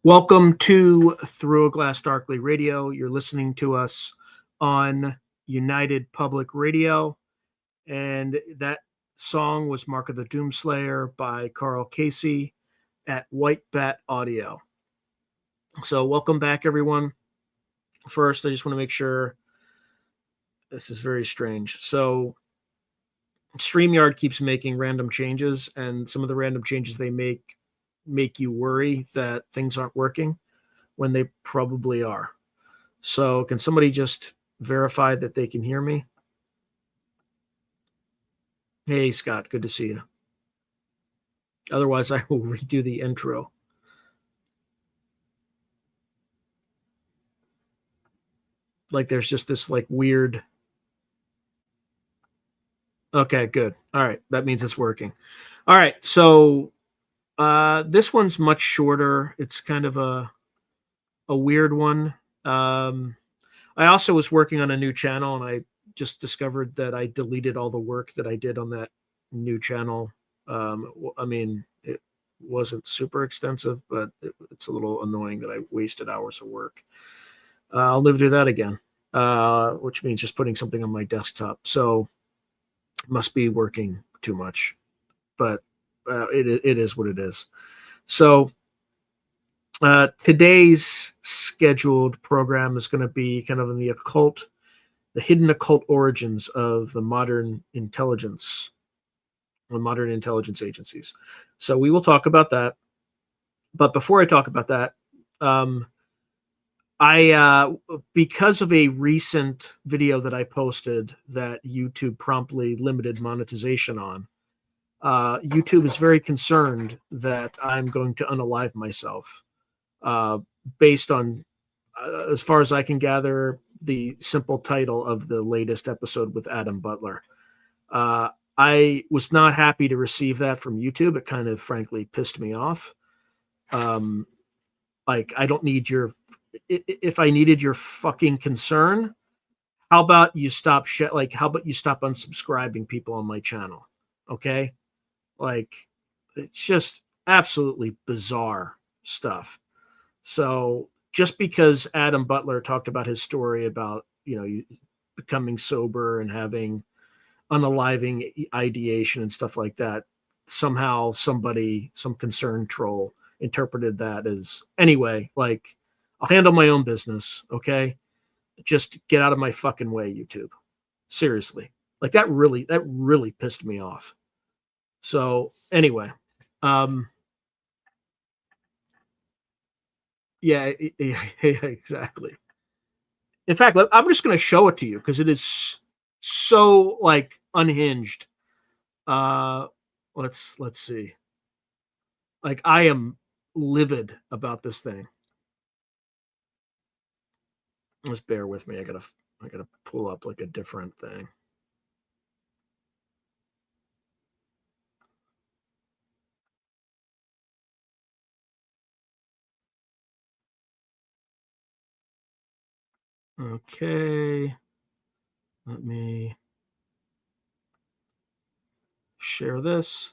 Welcome to Through a Glass Darkly Radio. You're listening to us on United Public Radio, and that song was Mark of the Doomslayer by Karl at White Bat Audio. So, welcome back, everyone. First, I just want to make sure this is very strange. So, StreamYard keeps making random changes, and some of the random changes they make you worry that things aren't working when they probably are. So can somebody just verify that they can hear me? Hey, Scott, good to see you. Otherwise, I will redo the intro. Like there's just this like weird. Okay, good. All right. That means it's working. All right. So this one's much shorter. It's kind of a weird one. I also was working on a new channel, and I just discovered that I deleted all the work that I did on that new channel. I mean, it wasn't super extensive, but it's a little annoying that I wasted hours of work. I'll never do that again, which means just putting something on my desktop. So it must be working too much, but it is what it is. So today's scheduled program is going to be kind of in the hidden occult origins of the modern intelligence agencies. So we will talk about that. But before I talk about that, I because of a recent video that I posted that YouTube promptly limited monetization on, YouTube is very concerned that I'm going to unalive myself. Based on, as far as I can gather, the simple title of the latest episode with Adam Butler. I was not happy to receive that from YouTube. It kind of frankly pissed me off. Like, I don't need if I needed your fucking concern, how about you stop how about you stop unsubscribing people on my channel? Okay. Like, it's just absolutely bizarre stuff. So just because Adam Butler talked about his story about, becoming sober and having unaliving ideation and stuff like that, somehow some concerned troll interpreted that as, anyway, like, I'll handle my own business. Okay. Just get out of my fucking way, YouTube. Seriously. Like that really pissed me off. So anyway, yeah, exactly. In fact, I'm just going to show it to you because it is so like unhinged. Let's see. Like, I am livid about this thing. Just bear with me. I gotta pull up like a different thing. Okay. Let me share this.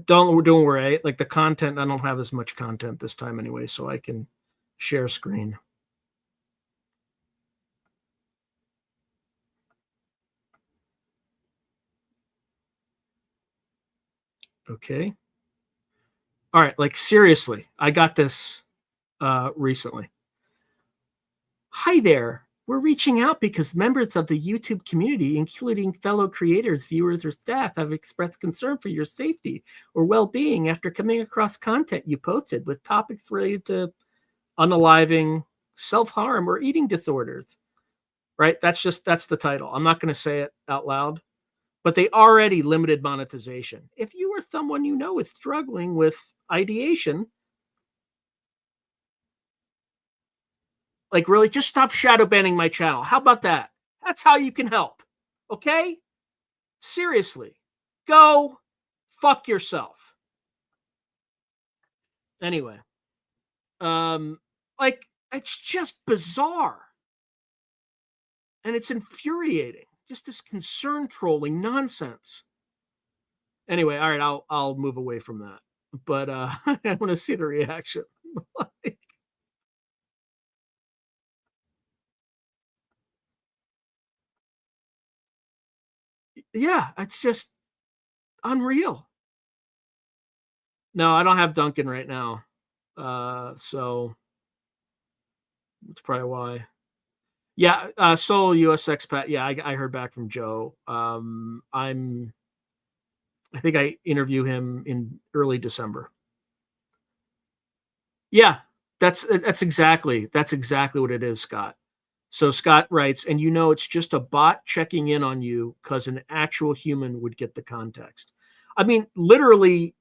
Don't worry. Like the content, I don't have as much content this time anyway, so I can share screen. Okay. All right. Like, seriously, I got this recently. Hi there. We're reaching out because members of the YouTube community, including fellow creators, viewers, or staff, have expressed concern for your safety or well-being after coming across content you posted with topics related to unaliving, self-harm, or eating disorders. Right? That's the title. I'm not going to say it out loud, but they already limited monetization. If you or someone you know is struggling with ideation, like, really, just stop shadow banning my channel. How about that? That's how you can help. Okay? Seriously. Go fuck yourself. Anyway. Like, it's just bizarre. And it's infuriating. Just this concern trolling nonsense. Anyway, all right, I'll move away from that. But I want to see the reaction. Yeah, it's just unreal. No, I don't have Duncan right now. So that's probably why. Yeah, Seoul US expat. Yeah, I heard back from Joe. I think I interview him in early December. Yeah, that's exactly what it is, Scott. So Scott writes, and it's just a bot checking in on you because an actual human would get the context. I mean, literally,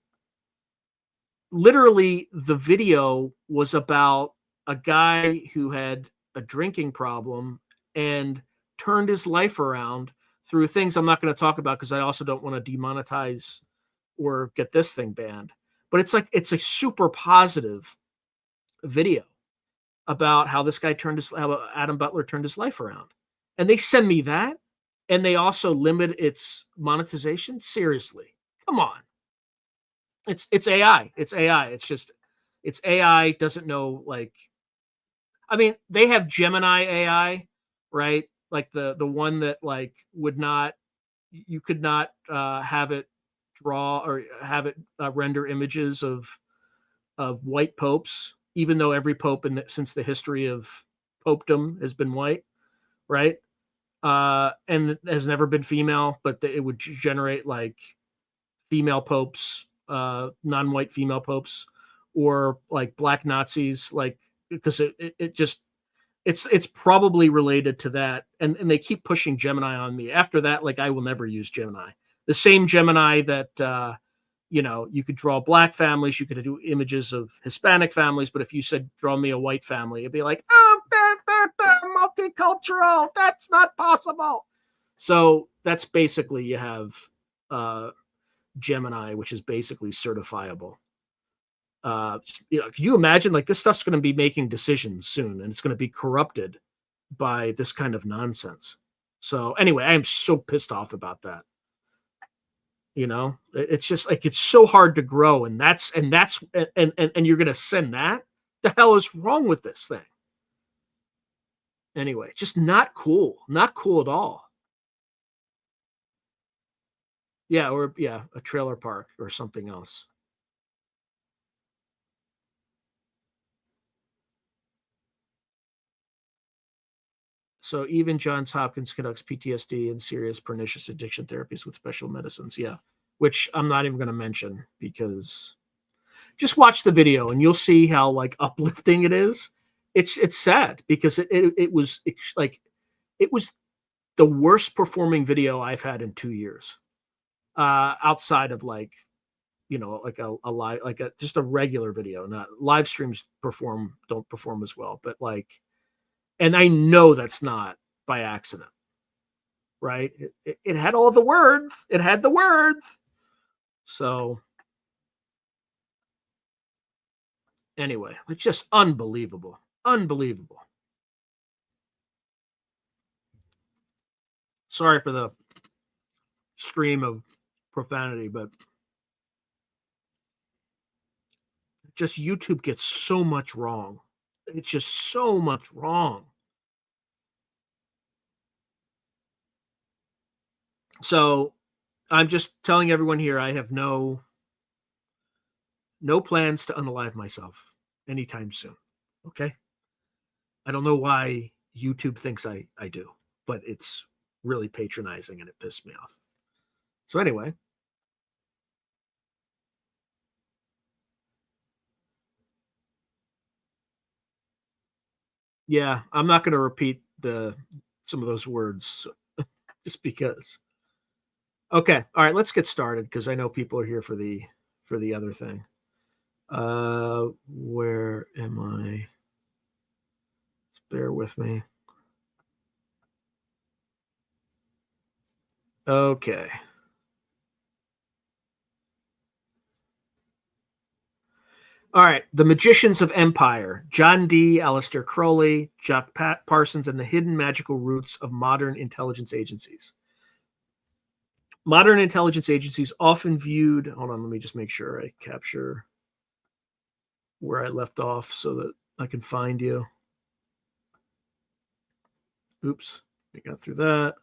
the video was about a guy who had a drinking problem and turned his life around through things I'm not going to talk about because I also don't want to demonetize or get this thing banned. But it's a super positive video about how this guy how Adam Butler turned his life around. And they send me that, and they also limit its monetization. Seriously, come on. It's AI. It's AI. It's AI doesn't know, like, I mean, they have Gemini AI, right? Like the one that like would not, you could not have it draw or have it render images of white popes, even though every pope since the history of popedom has been white, right? And has never been female, but it would generate like female popes, non-white female popes, or like black Nazis, like, because it just it's probably related to that, and they keep pushing Gemini on me. After that, like, I will never use Gemini. The same Gemini that you could draw black families, you could do images of Hispanic families, but if you said draw me a white family, it'd be like, oh, multicultural, that's not possible. So that's basically, you have Gemini, which is basically certifiable. Could you imagine, like, this stuff's going to be making decisions soon, and it's going to be corrupted by this kind of nonsense. So anyway, I am so pissed off about that. It's just like, it's so hard to grow, and you're going to send that. The hell is wrong with this thing? Anyway, just not cool at all. Yeah, or a trailer park or something else. So even Johns Hopkins conducts PTSD and serious pernicious addiction therapies with special medicines. Yeah, which I'm not even going to mention, because just watch the video and you'll see how, like, uplifting it is. It's sad because it was the worst performing video I've had in 2 years, outside of, like, like a live, like just a regular video. Not live streams don't perform as well, but like, and I know that's not by accident, right? It had all the words. It had the words. So anyway, it's just unbelievable. Unbelievable. Sorry for the stream of profanity, but just YouTube gets so much wrong. It's just so much wrong. So I'm just telling everyone here, I have no plans to unalive myself anytime soon. Okay. I don't know why YouTube thinks I do, but it's really patronizing and it pissed me off. So anyway. Yeah, I'm not going to repeat some of those words just because. Okay. All right, let's get started because I know people are here for the other thing. Where am I? Bear with me. Okay. All right. The Magicians of Empire. John Dee, Aleister Crowley, Jack Parsons, and the Hidden Magical Roots of Modern Intelligence Agencies. Modern intelligence agencies often viewed, hold on, let me just make sure I capture where I left off so that I can find you. Oops, we got through that.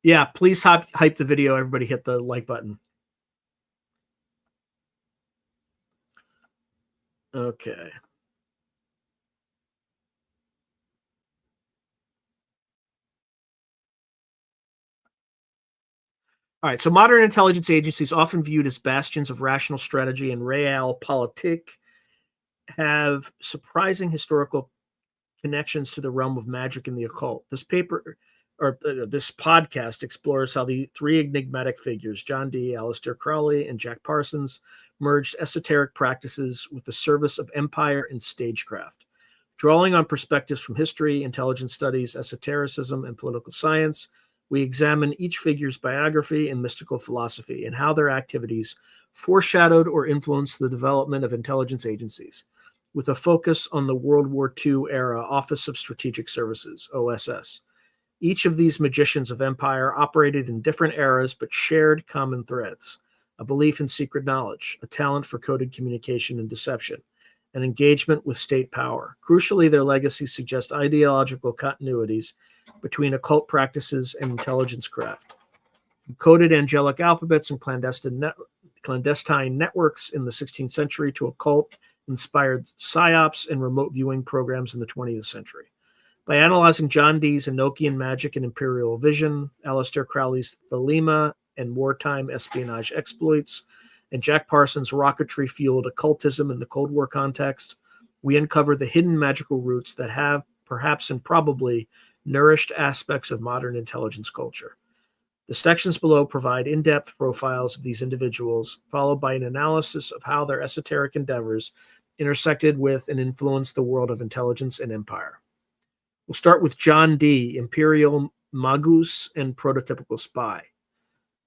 Yeah, please hype the video. Everybody hit the like button. Okay. All right, so modern intelligence agencies, often viewed as bastions of rational strategy and realpolitik, have surprising historical connections to the realm of magic and the occult. This podcast explores how the three enigmatic figures, John Dee, Aleister Crowley, and Jack Parsons, merged esoteric practices with the service of empire and stagecraft. Drawing on perspectives from history, intelligence studies, esotericism, and political science, we examine each figure's biography and mystical philosophy and how their activities foreshadowed or influenced the development of intelligence agencies, with a focus on the World War II era Office of Strategic Services, OSS. Each of these magicians of empire operated in different eras but shared common threads: a belief in secret knowledge, a talent for coded communication and deception, an engagement with state power. Crucially, their legacies suggest ideological continuities between occult practices and intelligence craft. From coded angelic alphabets and clandestine networks in the 16th century to occult-inspired psyops and remote viewing programs in the 20th century. By analyzing John Dee's Enochian magic and imperial vision, Aleister Crowley's Thelema and wartime espionage exploits, and Jack Parsons' rocketry-fueled occultism in the Cold War context, we uncover the hidden magical roots that have, perhaps and probably, nourished aspects of modern intelligence culture. The sections below provide in-depth profiles of these individuals, followed by an analysis of how their esoteric endeavors intersected with and influenced the world of intelligence and empire. We'll start with John Dee, Imperial Magus and Prototypical Spy.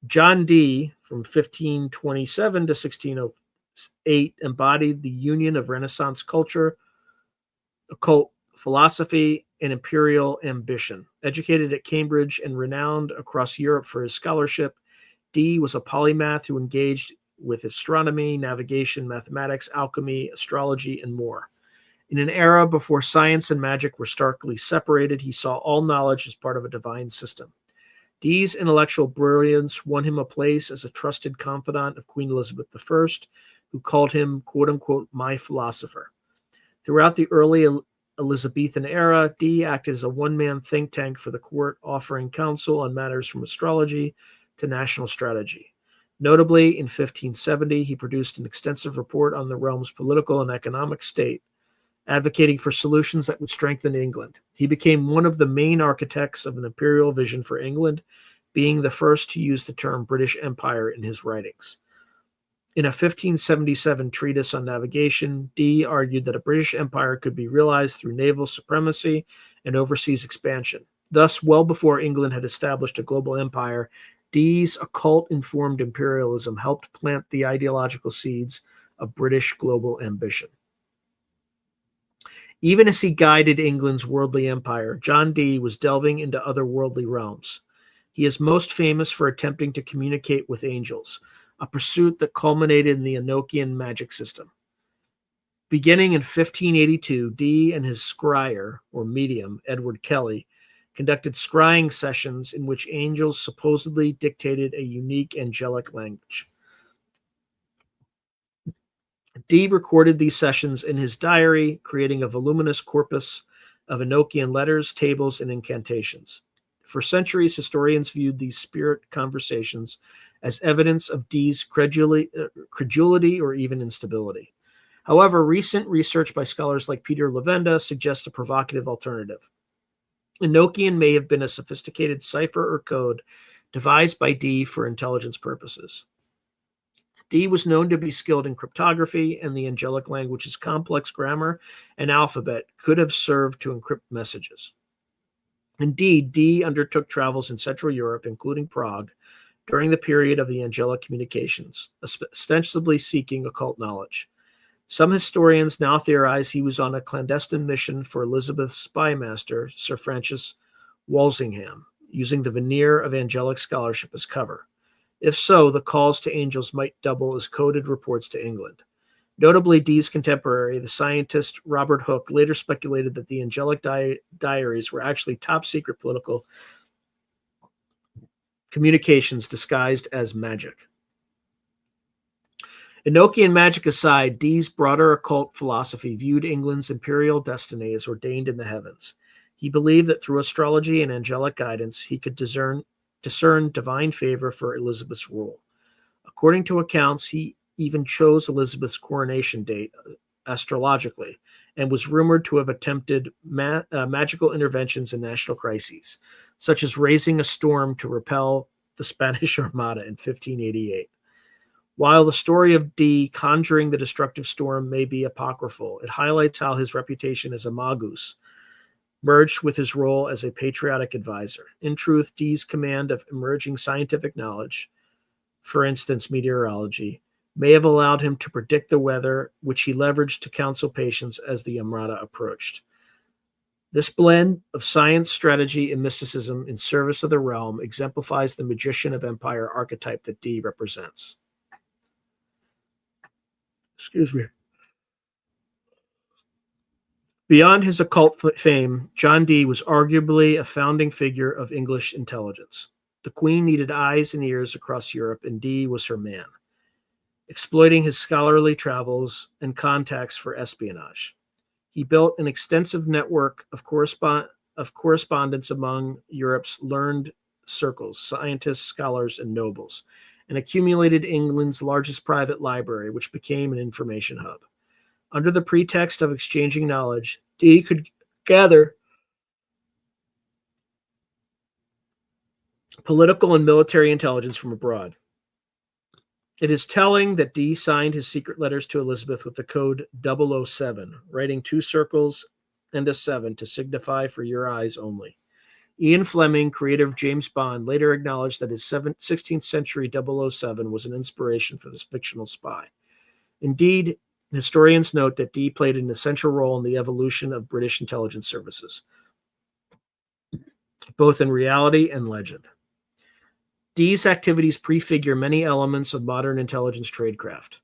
John Dee, from 1527 to 1608, embodied the union of Renaissance culture, occult philosophy, and imperial ambition. Educated at Cambridge and renowned across Europe for his scholarship, Dee was a polymath who engaged with astronomy, navigation, mathematics, alchemy, astrology, and more. In an era before science and magic were starkly separated, he saw all knowledge as part of a divine system. Dee's intellectual brilliance won him a place as a trusted confidant of Queen Elizabeth I, who called him, quote-unquote, my philosopher. Throughout the early Elizabethan era, Dee acted as a one-man think tank for the court, offering counsel on matters from astrology to national strategy. Notably, in 1570, he produced an extensive report on the realm's political and economic state, advocating for solutions that would strengthen England. He became one of the main architects of an imperial vision for England, being the first to use the term British Empire in his writings. In a 1577 treatise on navigation, Dee argued that a British Empire could be realized through naval supremacy and overseas expansion. Thus, well before England had established a global empire, Dee's occult-informed imperialism helped plant the ideological seeds of British global ambition. Even as he guided England's worldly empire, John Dee was delving into otherworldly realms. He is most famous for attempting to communicate with angels, a pursuit that culminated in the Enochian magic system. Beginning in 1582, Dee and his scryer, or medium, Edward Kelly, conducted scrying sessions in which angels supposedly dictated a unique angelic language. Dee recorded these sessions in his diary, creating a voluminous corpus of Enochian letters, tables, and incantations. For centuries, historians viewed these spirit conversations as evidence of Dee's credulity or even instability. However, recent research by scholars like Peter Levenda suggests a provocative alternative. Enochian may have been a sophisticated cipher or code devised by Dee for intelligence purposes. Dee was known to be skilled in cryptography, and the angelic language's complex grammar and alphabet could have served to encrypt messages. Indeed, Dee undertook travels in Central Europe, including Prague, during the period of the angelic communications, ostensibly seeking occult knowledge. Some historians now theorize he was on a clandestine mission for Elizabeth's spy master, Sir Francis Walsingham, using the veneer of angelic scholarship as cover. If so, the calls to angels might double as coded reports to England. Notably, Dee's contemporary, the scientist Robert Hooke, later speculated that the angelic diaries were actually top-secret political communications disguised as magic. Enochian magic aside, Dee's broader occult philosophy viewed England's imperial destiny as ordained in the heavens. He believed that through astrology and angelic guidance, he could discern divine favor for Elizabeth's rule. According to accounts, he even chose Elizabeth's coronation date astrologically and was rumored to have attempted magical interventions in national crises, such as raising a storm to repel the Spanish Armada in 1588. While the story of Dee conjuring the destructive storm may be apocryphal, it highlights how his reputation as a magus merged with his role as a patriotic advisor. In truth, Dee's command of emerging scientific knowledge, for instance, meteorology, may have allowed him to predict the weather, which he leveraged to counsel patients as the Armada approached. This blend of science, strategy, and mysticism in service of the realm exemplifies the magician of empire archetype that Dee represents. Excuse me. Beyond his occult fame, John Dee was arguably a founding figure of English intelligence. The Queen needed eyes and ears across Europe, and Dee was her man, exploiting his scholarly travels and contacts for espionage. He built an extensive network of correspondence among Europe's learned circles, scientists, scholars, and nobles, and accumulated England's largest private library, which became an information hub. Under the pretext of exchanging knowledge, Dee could gather political and military intelligence from abroad. It is telling that Dee signed his secret letters to Elizabeth with the code 007, writing 2 circles and a 7 to signify for your eyes only. Ian Fleming, creator of James Bond, later acknowledged that his 16th century 007 was an inspiration for this fictional spy. Indeed, historians note that Dee played an essential role in the evolution of British intelligence services, both in reality and legend. Dee's activities prefigure many elements of modern intelligence tradecraft.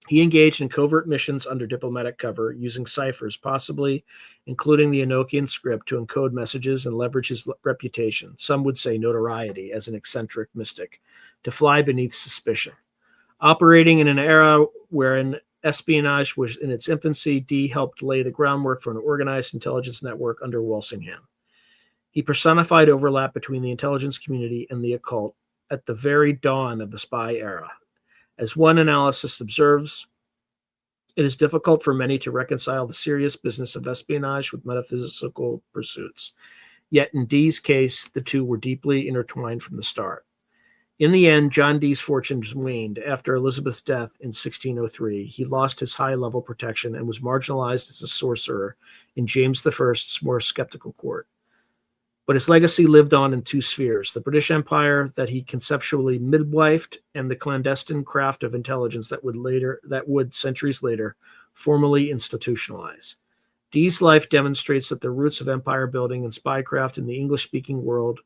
He engaged in covert missions under diplomatic cover, using ciphers, possibly including the Enochian script, to encode messages and leverage his reputation, some would say notoriety, as an eccentric mystic, to fly beneath suspicion. Operating in an era wherein espionage was in its infancy, Dee helped lay the groundwork for an organized intelligence network under Walsingham. He personified overlap between the intelligence community and the occult at the very dawn of the spy era. As one analysis observes, it is difficult for many to reconcile the serious business of espionage with metaphysical pursuits. Yet in Dee's case, the two were deeply intertwined from the start. In the end, John Dee's fortunes waned. After Elizabeth's death in 1603, he lost his high-level protection and was marginalized as a sorcerer in James I's more skeptical court. But his legacy lived on in 2 spheres: the British Empire that he conceptually midwifed, and the clandestine craft of intelligence that would centuries later formally institutionalize. Dee's life demonstrates that the roots of empire building and spycraft in the English-speaking world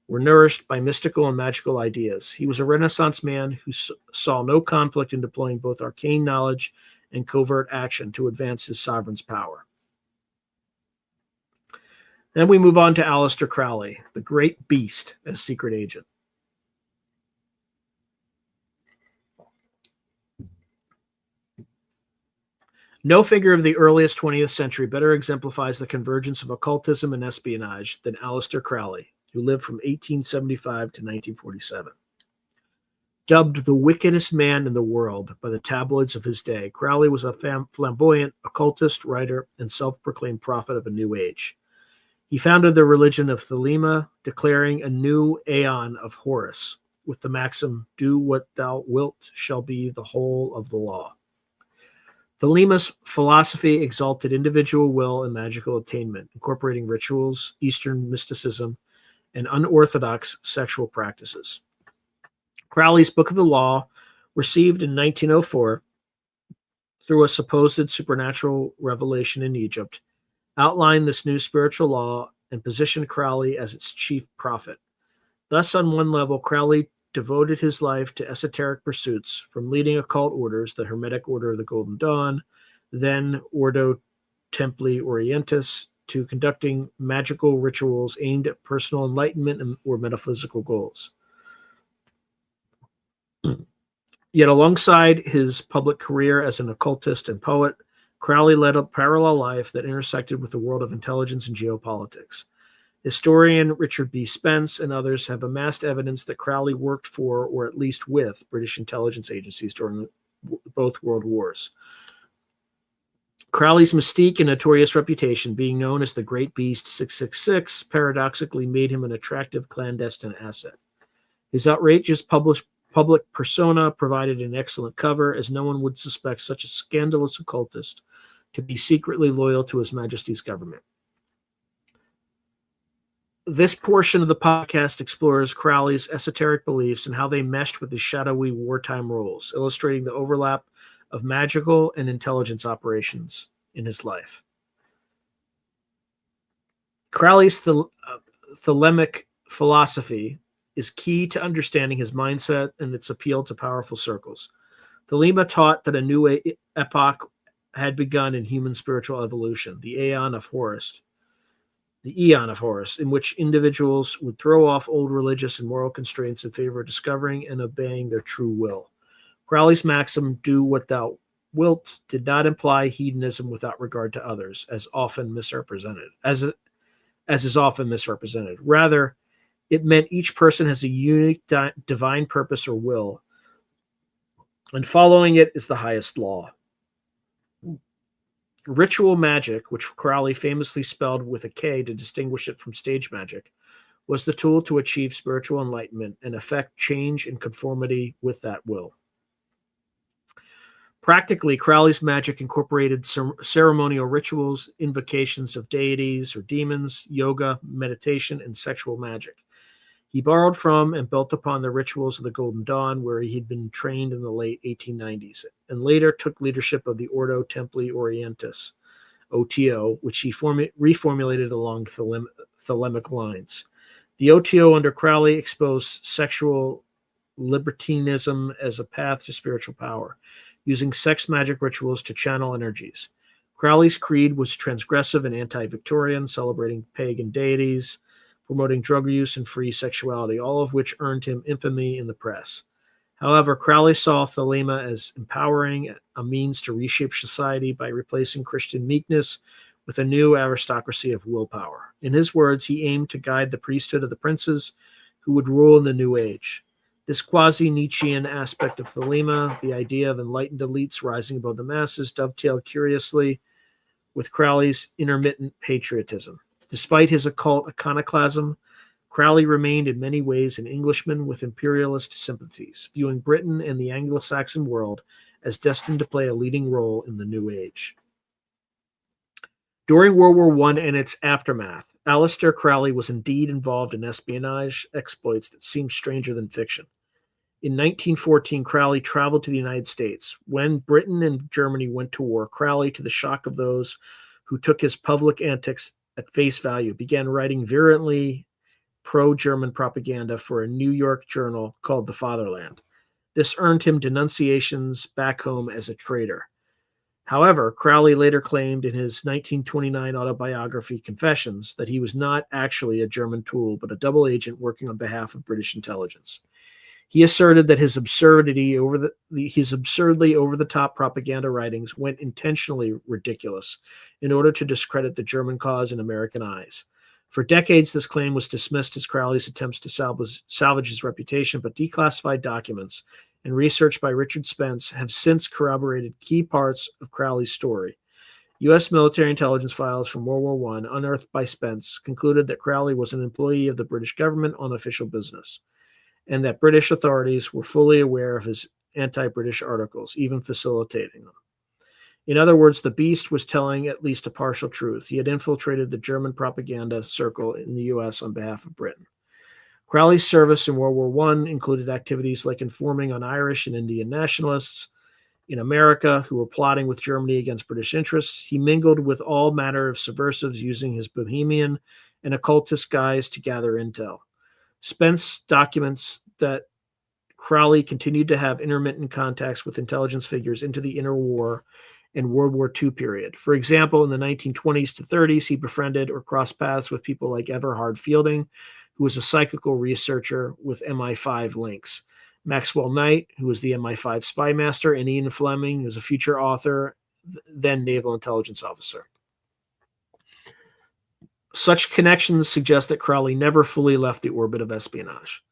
were nourished by mystical and magical ideas. He was a Renaissance man who saw no conflict in deploying both arcane knowledge and covert action to advance his sovereign's power. Then we move on to Aleister Crowley, the great beast as secret agent. No figure of the earliest 20th century better exemplifies the convergence of occultism and espionage than Aleister Crowley, who lived from 1875 to 1947. Dubbed the wickedest man in the world by the tabloids of his day, Crowley was a flamboyant occultist, writer, and self-proclaimed prophet of a new age. He founded the religion of Thelema, declaring a new aeon of Horus, with the maxim, "Do what thou wilt shall be the whole of the law." Thelema's philosophy exalted individual will and magical attainment, incorporating rituals, Eastern mysticism, and unorthodox sexual practices. Crowley's Book of the Law, received in 1904 through a supposed supernatural revelation in Egypt, outlined this new spiritual law and positioned Crowley as its chief prophet. Thus, on one level, Crowley devoted his life to esoteric pursuits, from leading occult orders, the Hermetic Order of the Golden Dawn, then Ordo Templi Orientis, to conducting magical rituals aimed at personal enlightenment or metaphysical goals. Yet alongside his public career as an occultist and poet, Crowley led a parallel life that intersected with the world of intelligence and geopolitics. Historian Richard B. Spence and others have amassed evidence that Crowley worked for, or at least with, British intelligence agencies during both world wars. Crowley's mystique and notorious reputation, being known as the Great Beast 666, paradoxically made him an attractive clandestine asset. His outrageous public persona provided an excellent cover, as no one would suspect such a scandalous occultist to be secretly loyal to His Majesty's government. This portion of the podcast explores Crowley's esoteric beliefs and how they meshed with his shadowy wartime roles, illustrating the overlap of magical and intelligence operations in his life. Crowley's thelemic philosophy is key to understanding his mindset and its appeal to powerful circles. Thelema taught that a new epoch had begun in human spiritual evolution, the Aeon of Horus, in which individuals would throw off old religious and moral constraints in favor of discovering and obeying their true will. Crowley's maxim, "Do what thou wilt," did not imply hedonism without regard to others, as is often misrepresented. Rather, it meant each person has a unique divine purpose or will, and following it is the highest law. Ritual magic, which Crowley famously spelled with a K to distinguish it from stage magic, was the tool to achieve spiritual enlightenment and effect change in conformity with that will. Practically, Crowley's magic incorporated ceremonial rituals, invocations of deities or demons, yoga, meditation, and sexual magic. He borrowed from and built upon the rituals of the Golden Dawn, where he had been trained in the late 1890s, and later took leadership of the Ordo Templi Orientis, OTO, which he reformulated along thelemic lines. The OTO under Crowley exposed sexual libertinism as a path to spiritual power, using sex magic rituals to channel energies. Crowley's creed was transgressive and anti-Victorian, celebrating pagan deities, promoting drug use and free sexuality, all of which earned him infamy in the press. However, Crowley saw thelema as empowering, a means to reshape society by replacing Christian meekness with a new aristocracy of willpower. In his words, he aimed to guide the priesthood of the princes who would rule in the New Age. This quasi-Nietzschean aspect of thelema, the idea of enlightened elites rising above the masses, dovetailed curiously with Crowley's intermittent patriotism. Despite his occult iconoclasm, Crowley remained in many ways an Englishman with imperialist sympathies, viewing Britain and the Anglo-Saxon world as destined to play a leading role in the New Age. During World War I and its aftermath, Aleister Crowley was indeed involved in espionage exploits that seemed stranger than fiction. In 1914, Crowley traveled to the United States. When Britain and Germany went to war, Crowley, to the shock of those who took his public antics at face value, began writing virulently pro-German propaganda for a New York journal called The Fatherland. This earned him denunciations back home as a traitor. However, Crowley later claimed in his 1929 autobiography, Confessions, that he was not actually a German tool, but a double agent working on behalf of British intelligence. He asserted that his absurdly over-the-top propaganda writings went intentionally ridiculous in order to discredit the German cause in American eyes. For decades, this claim was dismissed as Crowley's attempts to salvage his reputation, but declassified documents and research by Richard Spence have since corroborated key parts of Crowley's story. U.S. military intelligence files from World War I, unearthed by Spence, concluded that Crowley was an employee of the British government on official business, and that British authorities were fully aware of his anti-British articles, even facilitating them. In other words, the Beast was telling at least a partial truth. He had infiltrated the German propaganda circle in the U.S. on behalf of Britain. Crowley's service in World War I included activities like informing on Irish and Indian nationalists in America who were plotting with Germany against British interests. He mingled with all manner of subversives, using his bohemian and occultist guise to gather intel. Spence documents that Crowley continued to have intermittent contacts with intelligence figures into the interwar and World War II period. For example, in the 1920s to 30s, he befriended or crossed paths with people like Everhard Fielding, who was a psychical researcher with MI5 links, Maxwell Knight, who was the MI5 spy master, and Ian Fleming, who was a future author, then naval intelligence officer. Such connections suggest that Crowley never fully left the orbit of espionage.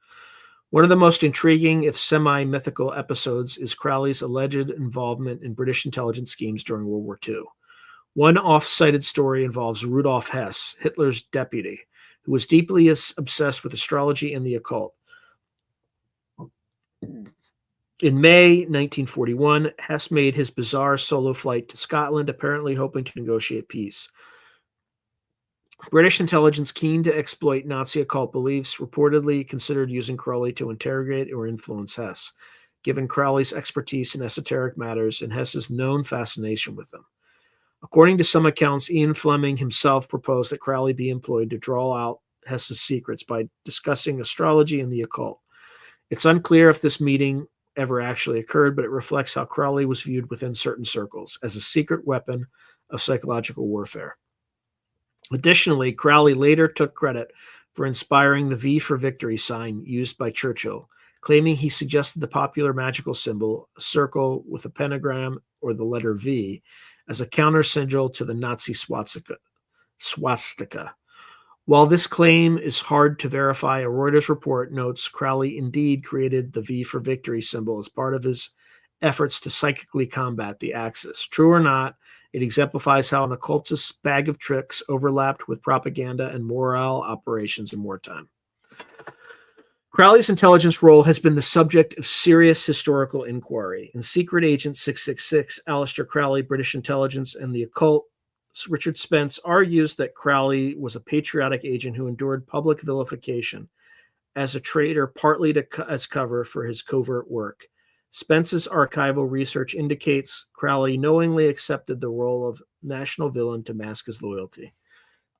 One of the most intriguing, if semi-mythical, episodes is Crowley's alleged involvement in British intelligence schemes during World War II. One off-cited story involves Rudolf Hess, Hitler's deputy, who was deeply obsessed with astrology and the occult. In May 1941, Hess made his bizarre solo flight to Scotland, apparently hoping to negotiate peace. British intelligence, keen to exploit Nazi occult beliefs, reportedly considered using Crowley to interrogate or influence Hess, given Crowley's expertise in esoteric matters and Hess's known fascination with them. According to some accounts, Ian Fleming himself proposed that Crowley be employed to draw out Hess's secrets by discussing astrology and the occult. It's unclear if this meeting ever actually occurred, but it reflects how Crowley was viewed within certain circles as a secret weapon of psychological warfare. Additionally, Crowley later took credit for inspiring the V for Victory sign used by Churchill, claiming he suggested the popular magical symbol, a circle with a pentagram or the letter V, as a counter sigil to the Nazi swastika. While this claim is hard to verify, a Reuters report notes Crowley indeed created the V for Victory symbol as part of his efforts to psychically combat the Axis. True or not, it exemplifies how an occultist's bag of tricks overlapped with propaganda and morale operations in wartime. Crowley's intelligence role has been the subject of serious historical inquiry. In Secret Agent 666, Aleister Crowley, British Intelligence, and the Occult, Richard Spence argues that Crowley was a patriotic agent who endured public vilification as a traitor, partly as cover for his covert work. Spence's archival research indicates Crowley knowingly accepted the role of national villain to mask his loyalty.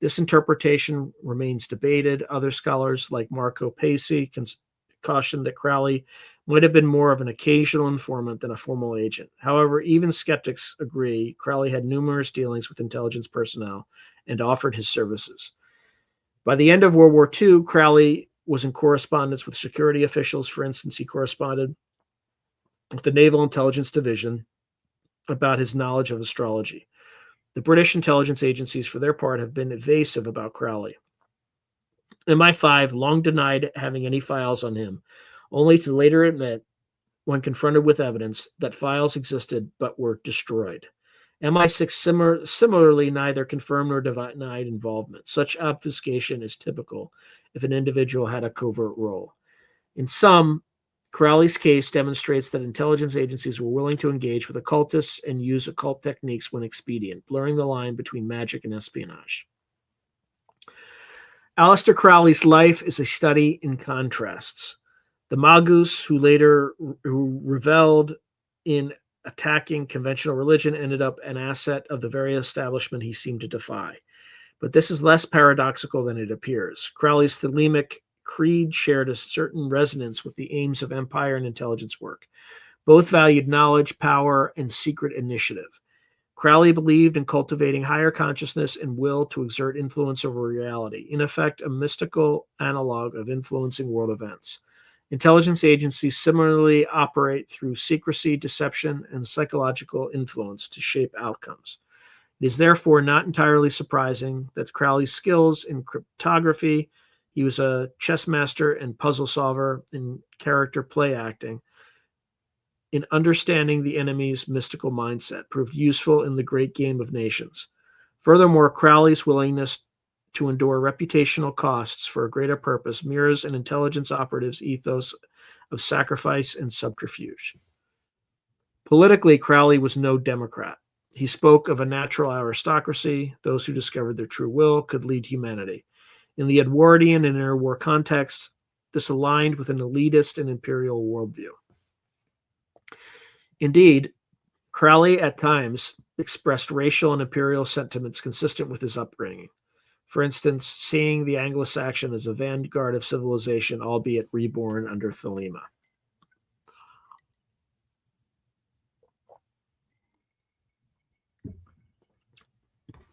This interpretation remains debated. Other scholars, like Marco Pacey, caution that Crowley might have been more of an occasional informant than a formal agent. However, even skeptics agree Crowley had numerous dealings with intelligence personnel and offered his services. By the end of World War II, Crowley was in correspondence with security officials. For instance, he corresponded with the Naval Intelligence Division about his knowledge of astrology. The British intelligence agencies, for their part, have been evasive about Crowley. MI5 long denied having any files on him, only to later admit, when confronted with evidence, that files existed but were destroyed. MI6 similarly neither confirmed nor denied involvement. Such obfuscation is typical if an individual had a covert role. In sum, Crowley's case demonstrates that intelligence agencies were willing to engage with occultists and use occult techniques when expedient, blurring the line between magic and espionage. Aleister Crowley's life is a study in contrasts. The Magus, who reveled in attacking conventional religion, ended up an asset of the very establishment he seemed to defy. But this is less paradoxical than it appears. Crowley's Thelemic creed shared a certain resonance with the aims of empire and intelligence work. Both valued knowledge, power, and secret initiative. Crowley believed in cultivating higher consciousness and will to exert influence over reality, in effect, a mystical analog of influencing world events. Intelligence agencies similarly operate through secrecy, deception, and psychological influence to shape outcomes. It is therefore not entirely surprising that Crowley's skills in cryptography, he was a chess master and puzzle solver in character play acting, in understanding the enemy's mystical mindset, proved useful in the great game of nations. Furthermore, Crowley's willingness to endure reputational costs for a greater purpose mirrors an intelligence operative's ethos of sacrifice and subterfuge. Politically, Crowley was no Democrat. He spoke of a natural aristocracy. Those who discovered their true will could lead humanity. In the Edwardian and interwar context, this aligned with an elitist and imperial worldview. Indeed, Crowley at times expressed racial and imperial sentiments consistent with his upbringing. For instance, seeing the Anglo-Saxon as a vanguard of civilization, albeit reborn under Thelema.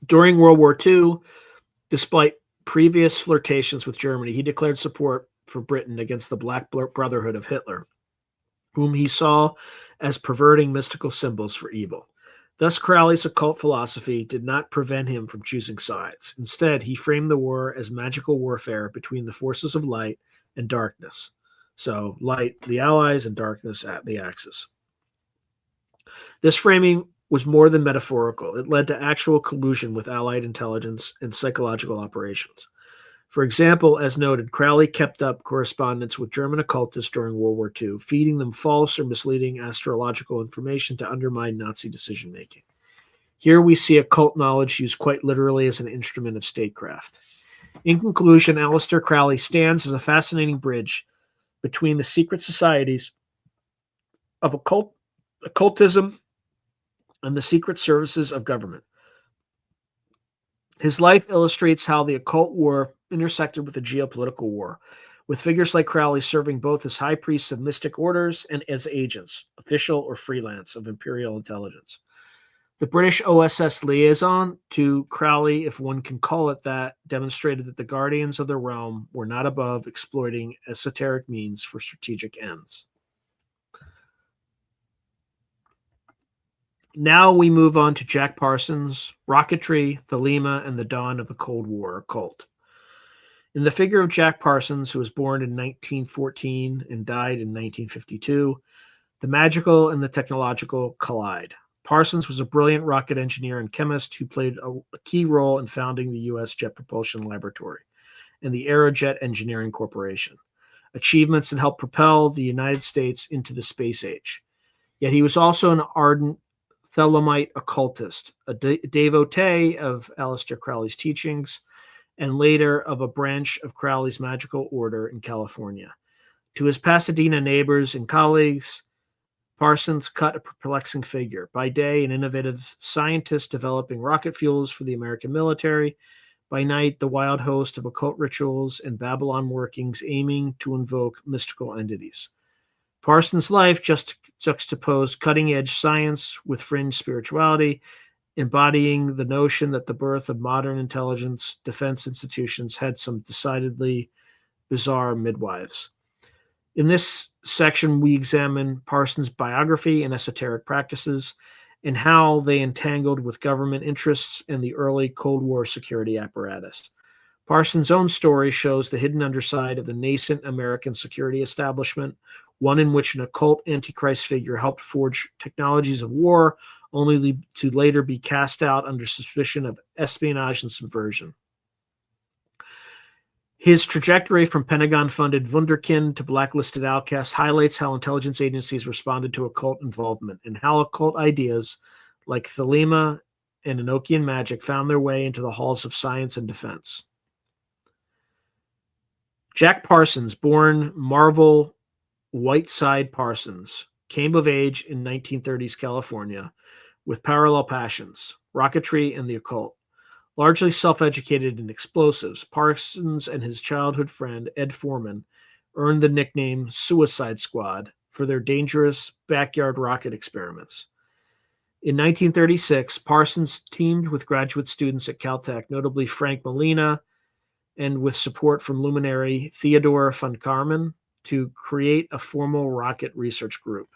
During World War II, despite previous flirtations with Germany, he declared support for Britain against the Black Brotherhood of Hitler, whom he saw as perverting mystical symbols for evil. Thus, Crowley's occult philosophy did not prevent him from choosing sides. Instead, he framed the war as magical warfare between the forces of light and darkness. So, light, the Allies, and darkness at the Axis. This framing was more than metaphorical. It led to actual collusion with Allied intelligence and psychological operations. For example, as noted, Crowley kept up correspondence with German occultists during World War II, feeding them false or misleading astrological information to undermine Nazi decision-making. Here we see occult knowledge used quite literally as an instrument of statecraft. In conclusion, Aleister Crowley stands as a fascinating bridge between the secret societies of occultism and the secret services of government. His life illustrates how the occult war intersected with the geopolitical war, with figures like Crowley serving both as high priests of mystic orders and as agents, official or freelance, of imperial intelligence. The British OSS liaison to Crowley, if one can call it that, demonstrated that the guardians of the realm were not above exploiting esoteric means for strategic ends. Now we move on to Jack Parsons, rocketry, Thelema, and the dawn of the Cold War occult. In the figure of Jack Parsons, who was born in 1914 and died in 1952, the magical and the technological collide. Parsons was a brilliant rocket engineer and chemist who played a key role in founding the U.S. Jet Propulsion Laboratory and the Aerojet Engineering Corporation, achievements that helped propel the United States into the space age. Yet he was also an ardent Thelemite occultist, a devotee of Aleister Crowley's teachings, and later of a branch of Crowley's magical order in California. To his Pasadena neighbors and colleagues, Parsons cut a perplexing figure. By day, an innovative scientist developing rocket fuels for the American military. By night, the wild host of occult rituals and Babylon workings aiming to invoke mystical entities. Parsons' life just juxtaposed cutting-edge science with fringe spirituality, embodying the notion that the birth of modern intelligence defense institutions had some decidedly bizarre midwives. In this section, we examine Parsons' biography and esoteric practices and how they entangled with government interests and the early Cold War security apparatus. Parsons' own story shows the hidden underside of the nascent American security establishment, one in which an occult antichrist figure helped forge technologies of war, only to later be cast out under suspicion of espionage and subversion. His trajectory from Pentagon-funded wunderkind to blacklisted outcast highlights how intelligence agencies responded to occult involvement and how occult ideas like Thelema and Enochian magic found their way into the halls of science and defense. Jack Parsons, born Marvel Whiteside Parsons, came of age in 1930s California with parallel passions, rocketry and the occult. Largely self-educated in explosives, Parsons and his childhood friend, Ed Foreman, earned the nickname Suicide Squad for their dangerous backyard rocket experiments. In 1936, Parsons teamed with graduate students at Caltech, notably Frank Molina, and with support from luminary Theodore von Karman, to create a formal rocket research group.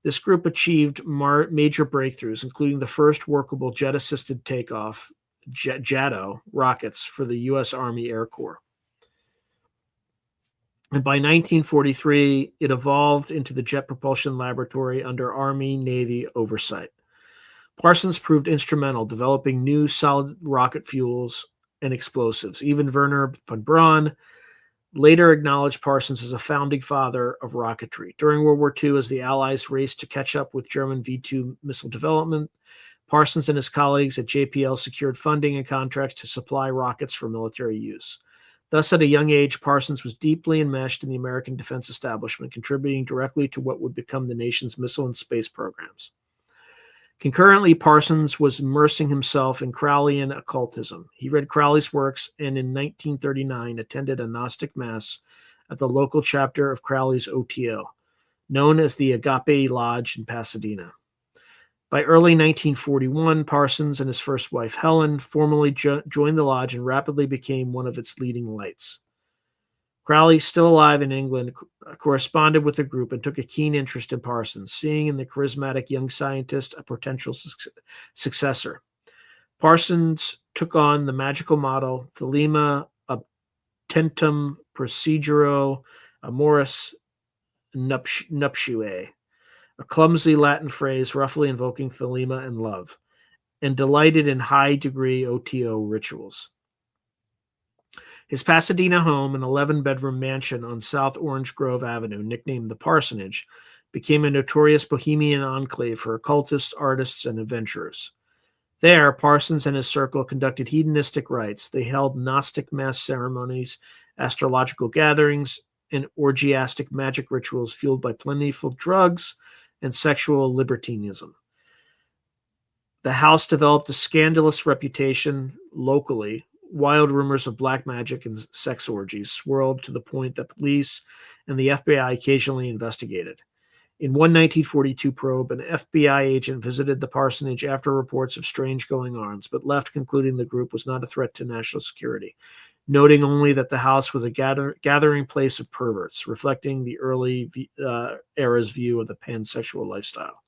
This group achieved major breakthroughs, including the first workable jet-assisted takeoff JATO rockets for the U.S. Army Air Corps. And by 1943, it evolved into the Jet Propulsion Laboratory under Army-Navy oversight. Parsons proved instrumental developing new solid rocket fuels and explosives. Even Wernher von Braun later acknowledged Parsons as a founding father of rocketry. During World War II, as the Allies raced to catch up with German V-2 missile development, Parsons and his colleagues at JPL secured funding and contracts to supply rockets for military use. Thus, at a young age, Parsons was deeply enmeshed in the American defense establishment, contributing directly to what would become the nation's missile and space programs. Concurrently, Parsons was immersing himself in Crowleyan occultism. He read Crowley's works and in 1939 attended a Gnostic Mass at the local chapter of Crowley's OTO, known as the Agape Lodge in Pasadena. By early 1941, Parsons and his first wife, Helen, formally joined the lodge and rapidly became one of its leading lights. Crowley, still alive in England, corresponded with the group and took a keen interest in Parsons, seeing in the charismatic young scientist a potential successor. Parsons took on the magical motto, Thelema Obtentum Proceduro Amoris Nuptiae, a clumsy Latin phrase roughly invoking Thelema and love, and delighted in high-degree OTO rituals. His Pasadena home, an 11-bedroom mansion on South Orange Grove Avenue, nicknamed the Parsonage, became a notorious bohemian enclave for occultists, artists, and adventurers. There, Parsons and his circle conducted hedonistic rites. They held Gnostic mass ceremonies, astrological gatherings, and orgiastic magic rituals fueled by plentiful drugs and sexual libertinism. The house developed a scandalous reputation locally. Wild rumors of black magic and sex orgies swirled to the point that police and the FBI occasionally investigated. In one 1942 probe, an FBI agent visited the parsonage after reports of strange goings-on, but left concluding the group was not a threat to national security, noting only that the house was a gathering place of perverts, reflecting the early era's view of the pansexual lifestyle.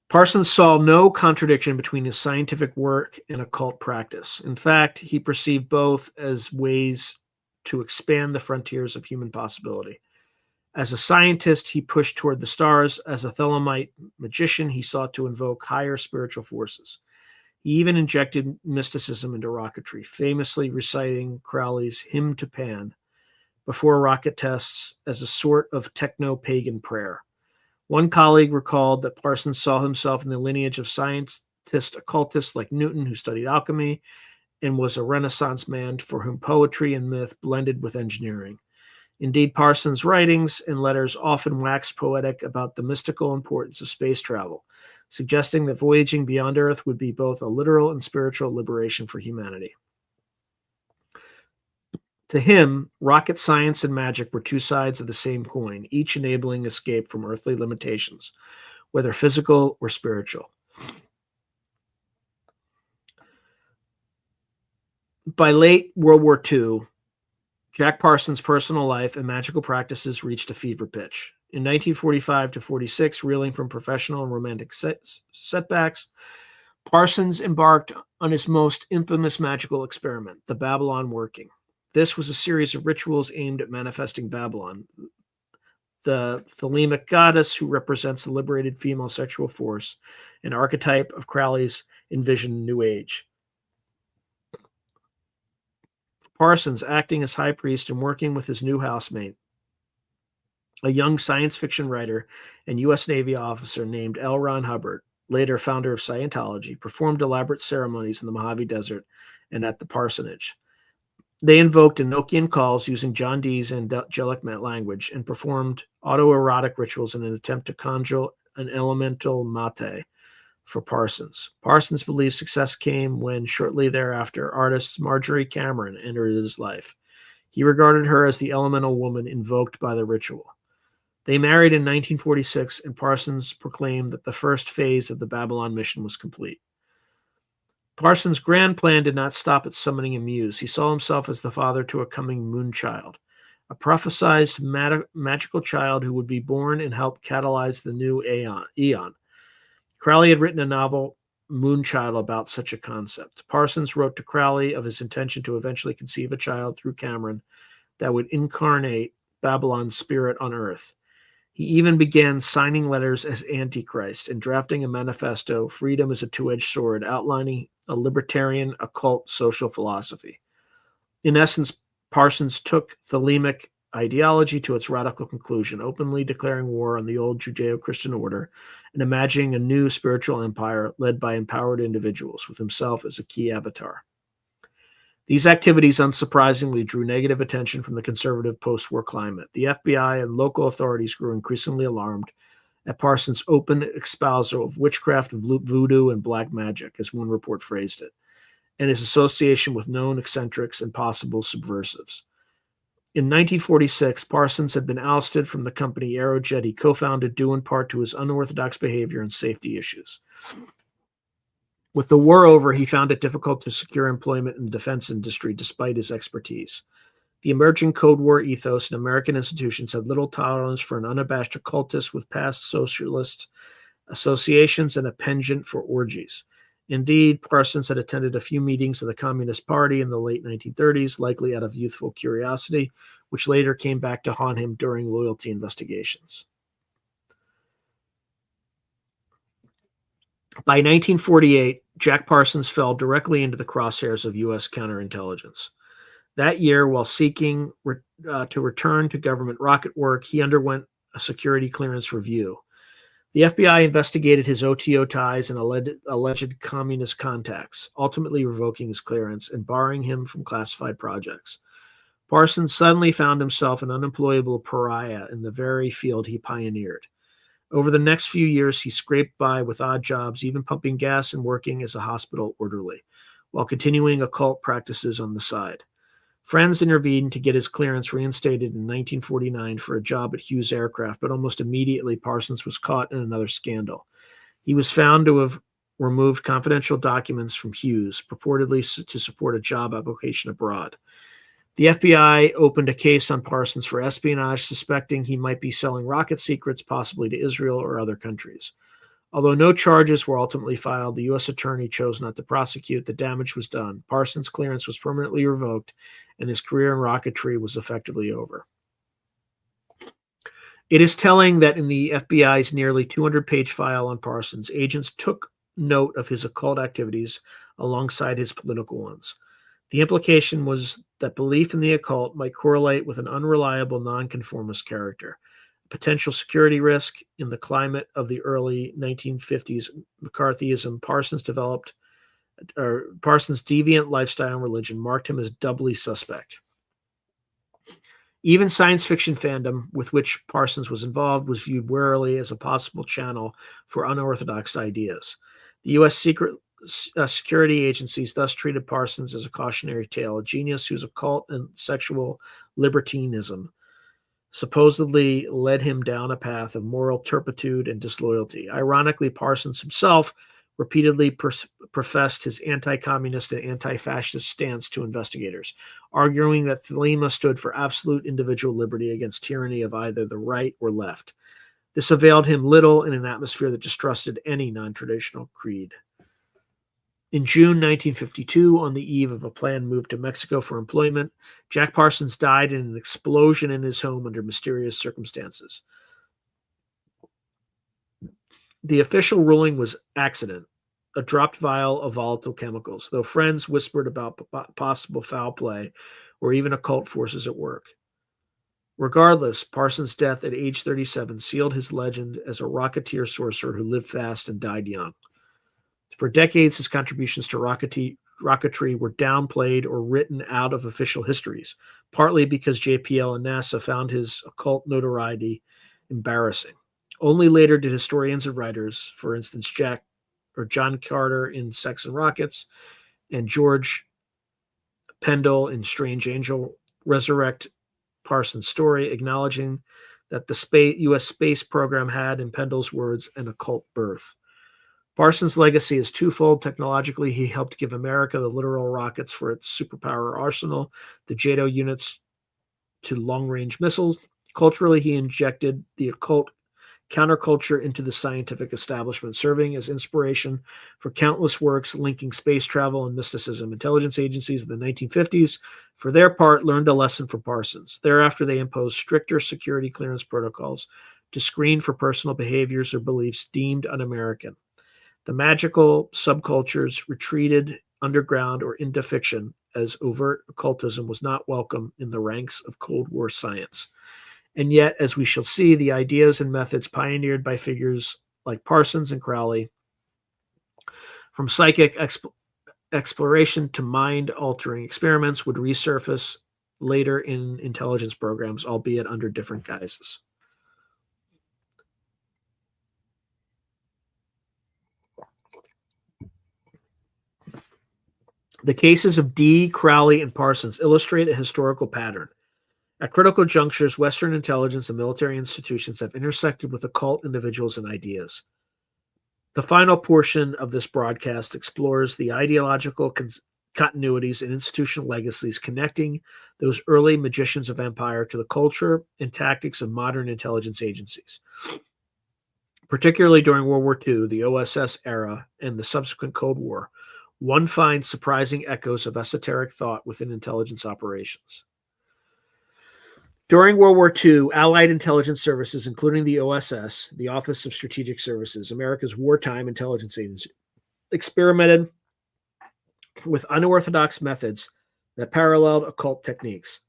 Parsons saw no contradiction between his scientific work and occult practice. In fact, he perceived both as ways to expand the frontiers of human possibility. As a scientist, he pushed toward the stars. As a Thelemite magician, he sought to invoke higher spiritual forces. He even injected mysticism into rocketry, famously reciting Crowley's Hymn to Pan before rocket tests as a sort of techno-pagan prayer. One colleague recalled that Parsons saw himself in the lineage of scientist occultists like Newton, who studied alchemy and was a Renaissance man for whom poetry and myth blended with engineering. Indeed, Parsons' writings and letters often waxed poetic about the mystical importance of space travel, suggesting that voyaging beyond Earth would be both a literal and spiritual liberation for humanity. To him, rocket science and magic were two sides of the same coin, each enabling escape from earthly limitations, whether physical or spiritual. By late World War II, Jack Parsons' personal life and magical practices reached a fever pitch. In 1945 to 46, reeling from professional and romantic setbacks, Parsons embarked on his most infamous magical experiment, the Babylon Working. This was a series of rituals aimed at manifesting Babylon, the Thelemic goddess who represents the liberated female sexual force, an archetype of Crowley's envisioned New Age. Parsons, acting as high priest and working with his new housemate, a young science fiction writer and U.S. Navy officer named L. Ron Hubbard, later founder of Scientology, performed elaborate ceremonies in the Mojave Desert and at the parsonage. They invoked Enochian calls using John Dee's angelic language and performed autoerotic rituals in an attempt to conjure an elemental mate for Parsons. Parsons believed success came when, shortly thereafter, artist Marjorie Cameron entered his life. He regarded her as the elemental woman invoked by the ritual. They married in 1946, and Parsons proclaimed that the first phase of the Babylon mission was complete. Parsons' grand plan did not stop at summoning a muse. He saw himself as the father to a coming moon child, a prophesized magical child who would be born and help catalyze the new eon. Crowley had written a novel, Moonchild, about such a concept. Parsons wrote to Crowley of his intention to eventually conceive a child through Cameron that would incarnate Babylon's spirit on Earth. He even began signing letters as Antichrist and drafting a manifesto, Freedom is a Two-Edged Sword, outlining a libertarian occult social philosophy. In essence, Parsons took Thelemic ideology to its radical conclusion, openly declaring war on the old Judeo-Christian order and imagining a new spiritual empire led by empowered individuals, with himself as a key avatar. These activities, unsurprisingly, drew negative attention from the conservative post-war climate. The FBI and local authorities grew increasingly alarmed at Parsons' open espousal of witchcraft, of voodoo, and black magic, as one report phrased it, and his association with known eccentrics and possible subversives. In 1946, Parsons had been ousted from the company Aerojet he co-founded, due in part to his unorthodox behavior and safety issues. With the war over, he found it difficult to secure employment in the defense industry despite his expertise. The emerging Cold War ethos in American institutions had little tolerance for an unabashed occultist with past socialist associations and a penchant for orgies. Indeed, Parsons had attended a few meetings of the Communist Party in the late 1930s, likely out of youthful curiosity, which later came back to haunt him during loyalty investigations. By 1948, Jack Parsons fell directly into the crosshairs of U.S. counterintelligence. That year, while seeking to return to government rocket work, he underwent a security clearance review. The FBI investigated his OTO ties and alleged communist contacts, ultimately revoking his clearance and barring him from classified projects. Parsons suddenly found himself an unemployable pariah in the very field he pioneered. Over the next few years, he scraped by with odd jobs, even pumping gas and working as a hospital orderly, while continuing occult practices on the side. Friends intervened to get his clearance reinstated in 1949 for a job at Hughes Aircraft, but almost immediately Parsons was caught in another scandal. He was found to have removed confidential documents from Hughes, purportedly to support a job application abroad. The FBI opened a case on Parsons for espionage, suspecting he might be selling rocket secrets, possibly to Israel or other countries. Although no charges were ultimately filed, the U.S. attorney chose not to prosecute. The damage was done. Parsons' clearance was permanently revoked, and his career in rocketry was effectively over. It is telling that in the FBI's nearly 200-page file on Parsons, agents took note of his occult activities alongside his political ones. The implication was that belief in the occult might correlate with an unreliable nonconformist character, a potential security risk. In the climate of the early 1950s McCarthyism, Parsons' deviant lifestyle and religion marked him as doubly suspect. Even science fiction fandom, with which Parsons was involved, was viewed warily as a possible channel for unorthodox ideas. The U.S. security agencies thus treated Parsons as a cautionary tale, a genius whose occult and sexual libertinism supposedly led him down a path of moral turpitude and disloyalty. Ironically, Parsons himself repeatedly professed his anti-communist and anti-fascist stance to investigators, arguing that Thelema stood for absolute individual liberty against tyranny of either the right or left. This availed him little in an atmosphere that distrusted any non-traditional creed. In June 1952, on the eve of a planned move to Mexico for employment, Jack Parsons died in an explosion in his home under mysterious circumstances. The official ruling was accident, a dropped vial of volatile chemicals, though friends whispered about possible foul play or even occult forces at work. Regardless, Parsons' death at age 37 sealed his legend as a rocketeer sorcerer who lived fast and died young. For decades, his contributions to rocketry were downplayed or written out of official histories, partly because JPL and NASA found his occult notoriety embarrassing. Only later did historians and writers, for instance, John Carter in Sex and Rockets and George Pendle in Strange Angel, resurrect Parsons' story, acknowledging that the U.S. space program had, in Pendle's words, an occult birth. Parsons' legacy is twofold. Technologically, he helped give America the literal rockets for its superpower arsenal, the JATO units to long-range missiles. Culturally, he injected the occult counterculture into the scientific establishment, serving as inspiration for countless works linking space travel and mysticism. Intelligence agencies in the 1950s, for their part, learned a lesson from Parsons. Thereafter, they imposed stricter security clearance protocols to screen for personal behaviors or beliefs deemed un-American. The magical subcultures retreated underground or into fiction, as overt occultism was not welcome in the ranks of Cold War science. And yet, as we shall see, the ideas and methods pioneered by figures like Parsons and Crowley, from psychic exploration to mind-altering experiments, would resurface later in intelligence programs, albeit under different guises. The cases of Dee, Crowley, and Parsons illustrate a historical pattern. At critical junctures, Western intelligence and military institutions have intersected with occult individuals and ideas. The final portion of this broadcast explores the ideological continuities and institutional legacies connecting those early magicians of empire to the culture and tactics of modern intelligence agencies. Particularly during World War II, the OSS era, and the subsequent Cold War, one finds surprising echoes of esoteric thought within intelligence operations. During World War II, Allied intelligence services, including the OSS, the Office of Strategic Services, America's wartime intelligence agency, experimented with unorthodox methods that paralleled occult techniques.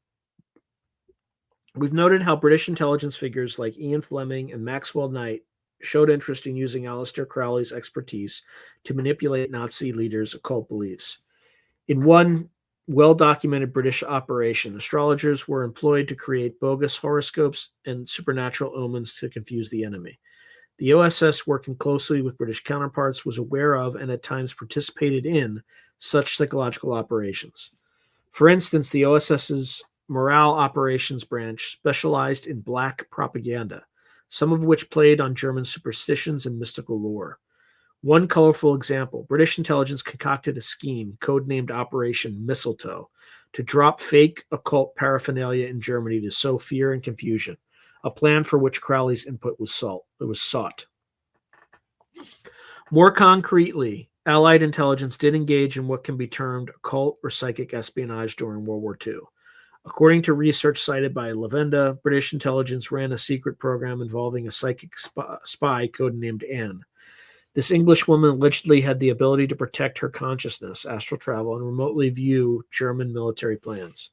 We've noted how British intelligence figures like Ian Fleming and Maxwell Knight showed interest in using Aleister Crowley's expertise to manipulate Nazi leaders' occult beliefs. In one well-documented British operation, astrologers were employed to create bogus horoscopes and supernatural omens to confuse the enemy. The OSS, working closely with British counterparts, was aware of and at times participated in such psychological operations. For instance, the OSS's morale operations branch specialized in black propaganda, some of which played on German superstitions and mystical lore. One colorful example, British intelligence concocted a scheme codenamed Operation Mistletoe to drop fake occult paraphernalia in Germany to sow fear and confusion, a plan for which Crowley's input was sought. More concretely, Allied intelligence did engage in what can be termed occult or psychic espionage during World War II. According to research cited by Lavenda, British intelligence ran a secret program involving a psychic spy codenamed Anne. This English woman allegedly had the ability to protect her consciousness, astral travel, and remotely view German military plans.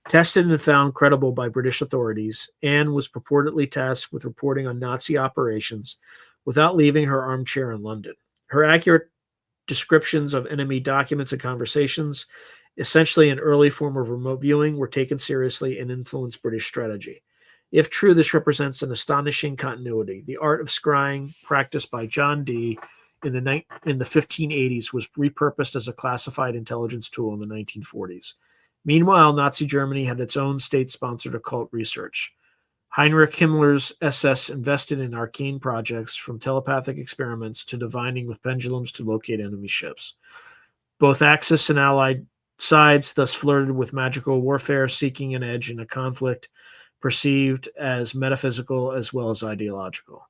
Tested and found credible by British authorities, Anne was purportedly tasked with reporting on Nazi operations without leaving her armchair in London. Her accurate descriptions of enemy documents and conversations, essentially an early form of remote viewing, were taken seriously and influenced British strategy. If true, this represents an astonishing continuity. The art of scrying practiced by John Dee in the 1580s was repurposed as a classified intelligence tool in the 1940s. Meanwhile, Nazi Germany had its own state-sponsored occult research. Heinrich Himmler's SS invested in arcane projects, from telepathic experiments to divining with pendulums to locate enemy ships. Both Axis and Allied sides thus flirted with magical warfare, seeking an edge in a conflict perceived as metaphysical as well as ideological.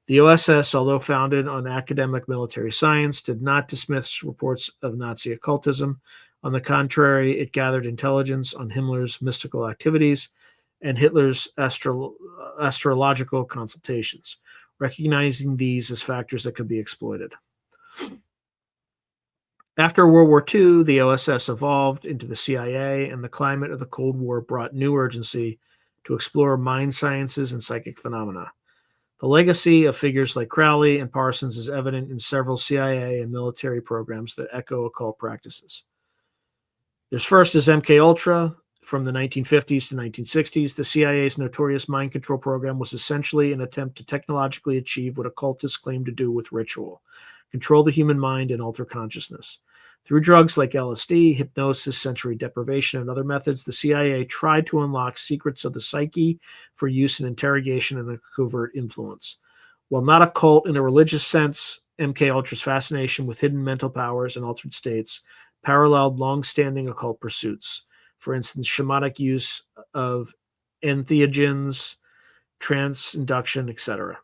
The OSS, although founded on academic military science, did not dismiss reports of Nazi occultism. On the contrary, it gathered intelligence on Himmler's mystical activities and Hitler's astrological consultations, recognizing these as factors that could be exploited. After World War II, the OSS evolved into the CIA, and the climate of the Cold War brought new urgency to explore mind sciences and psychic phenomena. The legacy of figures like Crowley and Parsons is evident in several CIA and military programs that echo occult practices. There's first is MK Ultra. From the 1950s to 1960s, the CIA's notorious mind control program was essentially an attempt to technologically achieve what occultists claim to do with ritual: control the human mind and alter consciousness. Through drugs like LSD, hypnosis, sensory deprivation, and other methods, the CIA tried to unlock secrets of the psyche for use in interrogation and a covert influence. While not a cult in a religious sense, MK Ultra's fascination with hidden mental powers and altered states paralleled long-standing occult pursuits. For instance, shamanic use of entheogens, trance induction, etc.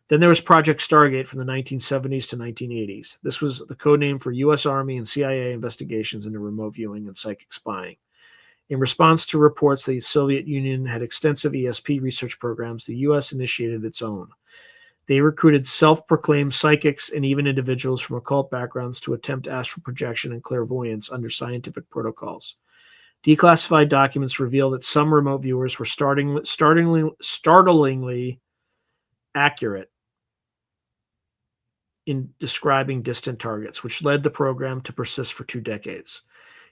Then there was Project Stargate from the 1970s to 1980s. This was the codename for U.S. Army and CIA investigations into remote viewing and psychic spying. In response to reports the Soviet Union had extensive ESP research programs, the U.S. initiated its own. They recruited self-proclaimed psychics and even individuals from occult backgrounds to attempt astral projection and clairvoyance under scientific protocols. Declassified documents reveal that some remote viewers were startlingly accurate in describing distant targets, which led the program to persist for 2 decades.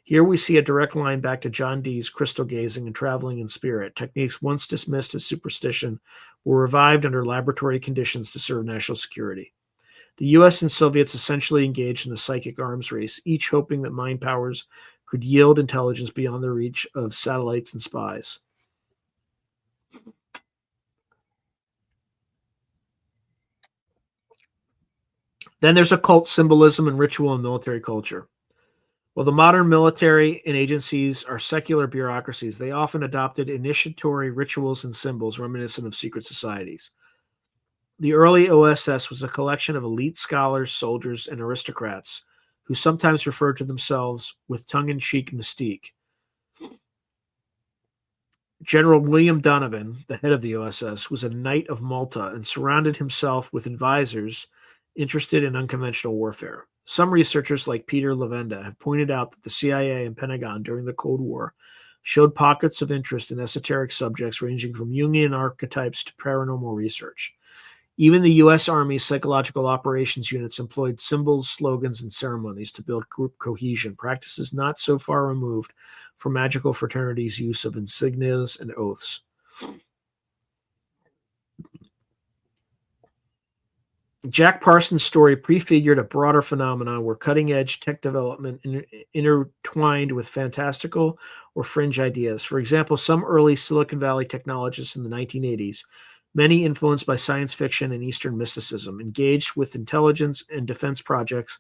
Here we see a direct line back to John Dee's crystal gazing and traveling in spirit. Techniques once dismissed as superstition were revived under laboratory conditions to serve national security. The US and Soviets essentially engaged in a psychic arms race, each hoping that mind powers could yield intelligence beyond the reach of satellites and spies. Then there's occult symbolism and ritual in military culture. While the modern military and agencies are secular bureaucracies, they often adopted initiatory rituals and symbols reminiscent of secret societies. The early OSS was a collection of elite scholars, soldiers, and aristocrats who sometimes referred to themselves with tongue-in-cheek mystique. General William Donovan, the head of the OSS, was a Knight of Malta and surrounded himself with advisors interested in unconventional warfare. Some researchers, like Peter Levenda, have pointed out that the CIA and Pentagon during the Cold War showed pockets of interest in esoteric subjects ranging from Jungian archetypes to paranormal research. Even the U.S. Army's psychological operations units employed symbols, slogans, and ceremonies to build group cohesion, practices not so far removed from magical fraternities' use of insignias and oaths. Jack Parsons' story prefigured a broader phenomenon where cutting-edge tech development intertwined with fantastical or fringe ideas. For example, some early Silicon Valley technologists in the 1980s, many influenced by science fiction and Eastern mysticism, engaged with intelligence and defense projects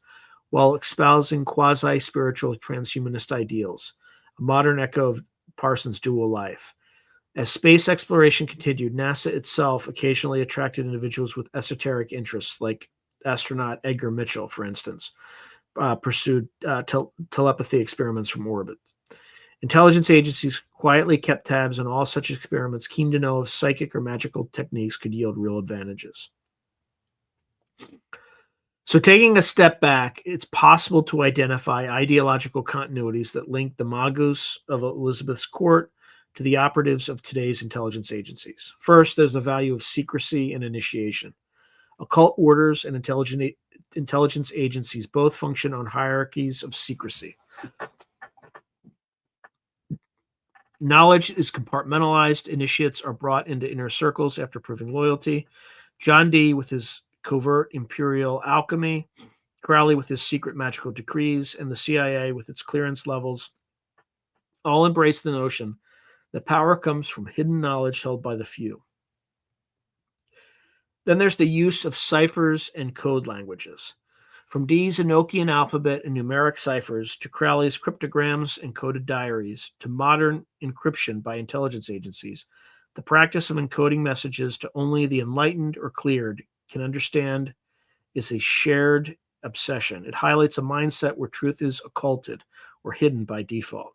while espousing quasi-spiritual transhumanist ideals, a modern echo of Parsons' dual life. As space exploration continued, NASA itself occasionally attracted individuals with esoteric interests, like astronaut Edgar Mitchell, for instance, pursued telepathy experiments from orbit. Intelligence agencies quietly kept tabs on all such experiments, keen to know if psychic or magical techniques could yield real advantages. So, taking a step back, it's possible to identify ideological continuities that link the magus of Elizabeth's court to the operatives of today's intelligence agencies. First, there's the value of secrecy and initiation. Occult orders and intelligence agencies both function on hierarchies of secrecy. Knowledge is compartmentalized. Initiates are brought into inner circles after proving loyalty. John Dee with his covert imperial alchemy, Crowley with his secret magical decrees, and the CIA with its clearance levels all embrace the notion that power comes from hidden knowledge held by the few. Then there's the use of ciphers and code languages. From Dee's Enochian alphabet and numeric ciphers to Crowley's cryptograms and coded diaries to modern encryption by intelligence agencies, the practice of encoding messages to only the enlightened or cleared can understand is a shared obsession. It highlights a mindset where truth is occulted or hidden by default.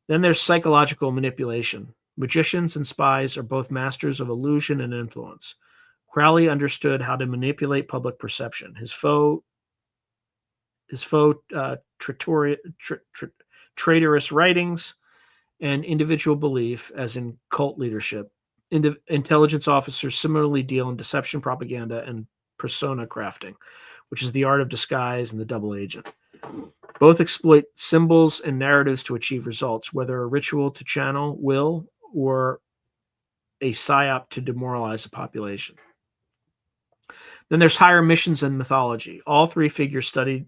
Then there's psychological manipulation. Magicians and spies are both masters of illusion and influence. Crowley understood how to manipulate public perception. His traitorous writings and individual belief, as in cult leadership. Intelligence officers similarly deal in deception, propaganda, and persona crafting, which is the art of disguise and the double agent. Both exploit symbols and narratives to achieve results, whether a ritual to channel will or a psyop to demoralize a population. Then there's higher missions and mythology. All three figures studied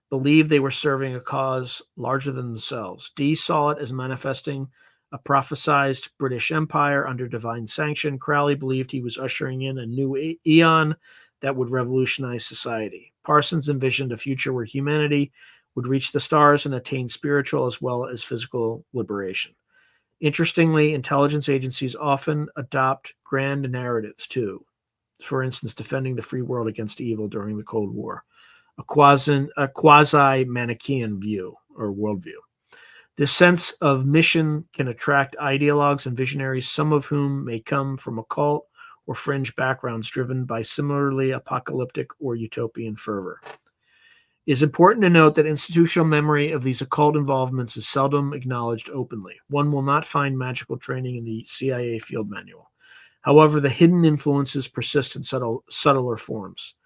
believed they were serving a cause larger than themselves. Dee saw it as manifesting a prophesized British Empire under divine sanction. Crowley believed he was ushering in a new eon that would revolutionize society. Parsons envisioned a future where humanity would reach the stars and attain spiritual as well as physical liberation. Interestingly, intelligence agencies often adopt grand narratives too. For instance, defending the free world against evil during the Cold War, a quasi-Manichaean view or worldview. This sense of mission can attract ideologues and visionaries, some of whom may come from occult or fringe backgrounds driven by similarly apocalyptic or utopian fervor. It is important to note that institutional memory of these occult involvements is seldom acknowledged openly. One will not find magical training in the CIA field manual. However, the hidden influences persist in subtler forms.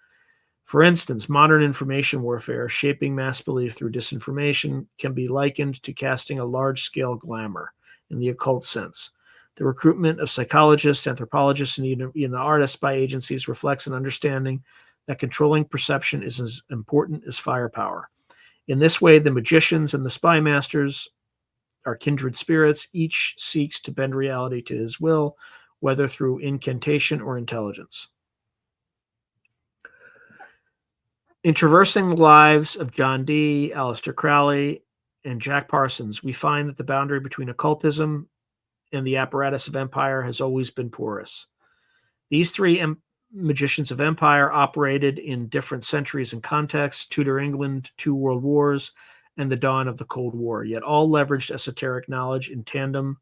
For instance, modern information warfare, shaping mass belief through disinformation, can be likened to casting a large-scale glamour in the occult sense. The recruitment of psychologists, anthropologists, and even artists by agencies reflects an understanding that controlling perception is as important as firepower. In this way, the magicians and the spy masters are kindred spirits. Each seeks to bend reality to his will, whether through incantation or intelligence. In traversing the lives of John Dee, Aleister Crowley, and Jack Parsons, we find that the boundary between occultism and the apparatus of empire has always been porous. These three magicians of empire operated in different centuries and contexts: Tudor England, 2 world wars, and the dawn of the Cold War, yet all leveraged esoteric knowledge in tandem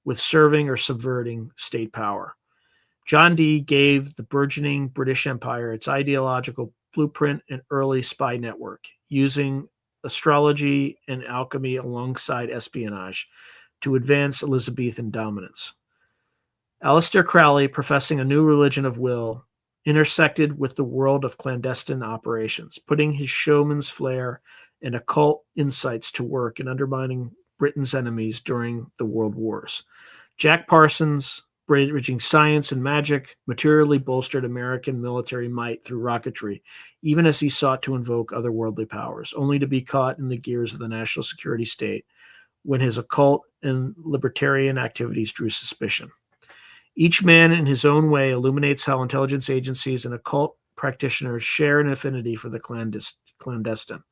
with serving or subverting state power. John Dee gave the burgeoning British Empire its ideological blueprint and early spy network, using astrology and alchemy alongside espionage to advance Elizabethan dominance. Aleister Crowley, professing a new religion of will, intersected with the world of clandestine operations, putting his showman's flair and occult insights to work in undermining Britain's enemies during the World Wars. Jack Parsons, bridging science and magic, materially bolstered American military might through rocketry, even as he sought to invoke otherworldly powers, only to be caught in the gears of the national security state when his occult and libertarian activities drew suspicion. Each man in his own way illuminates how intelligence agencies and occult practitioners share an affinity for the clandestine.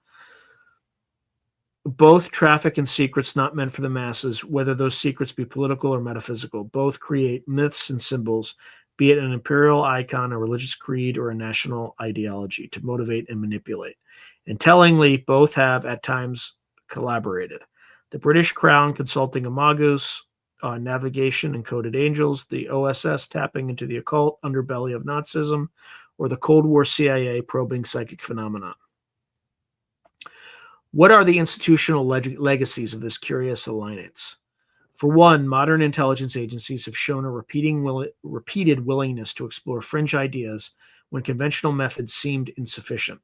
Both traffic in secrets not meant for the masses, whether those secrets be political or metaphysical. Both create myths and symbols, be it an imperial icon, a religious creed, or a national ideology, to motivate and manipulate. And tellingly, both have at times collaborated. The British Crown consulting Imagus on navigation and coded angels, the OSS tapping into the occult underbelly of Nazism, or the Cold War CIA probing psychic phenomena. What are the institutional legacies of this curious alliance? For one, modern intelligence agencies have shown a repeated willingness to explore fringe ideas when conventional methods seemed insufficient.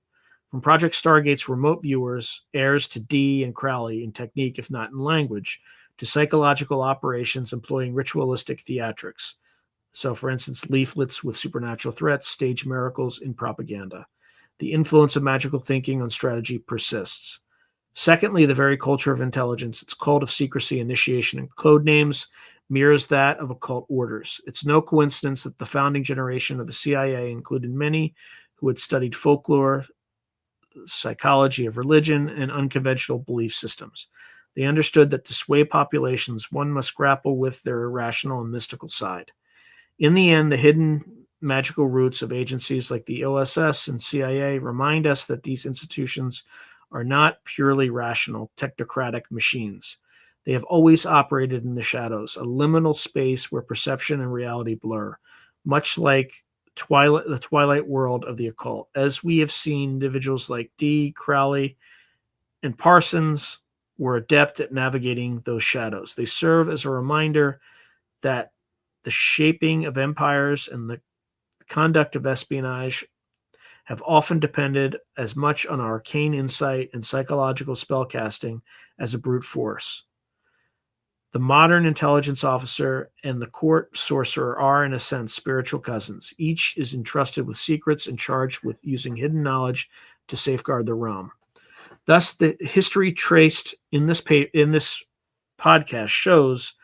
From Project Stargate's remote viewers, heirs to Dee and Crowley in technique, if not in language, to psychological operations employing ritualistic theatrics. So, for instance, leaflets with supernatural threats, stage miracles in propaganda. The influence of magical thinking on strategy persists. Secondly, the very culture of intelligence, its cult of secrecy, initiation, and code names mirrors that of occult orders. It's no coincidence that the founding generation of the CIA included many who had studied folklore, psychology of religion, and unconventional belief systems. They understood that to sway populations, one must grapple with their irrational and mystical side. In the end, the hidden magical roots of agencies like the OSS and CIA remind us that these institutions are not purely rational, technocratic machines. They have always operated in the shadows, a liminal space where perception and reality blur, much like the twilight world of the occult. As we have seen, individuals like Dee, Crowley, and Parsons were adept at navigating those shadows. They serve as a reminder that the shaping of empires and the conduct of espionage have often depended as much on arcane insight and psychological spellcasting as a brute force. The modern intelligence officer and the court sorcerer are, in a sense, spiritual cousins. Each is entrusted with secrets and charged with using hidden knowledge to safeguard the realm. Thus, the history traced in this podcast shows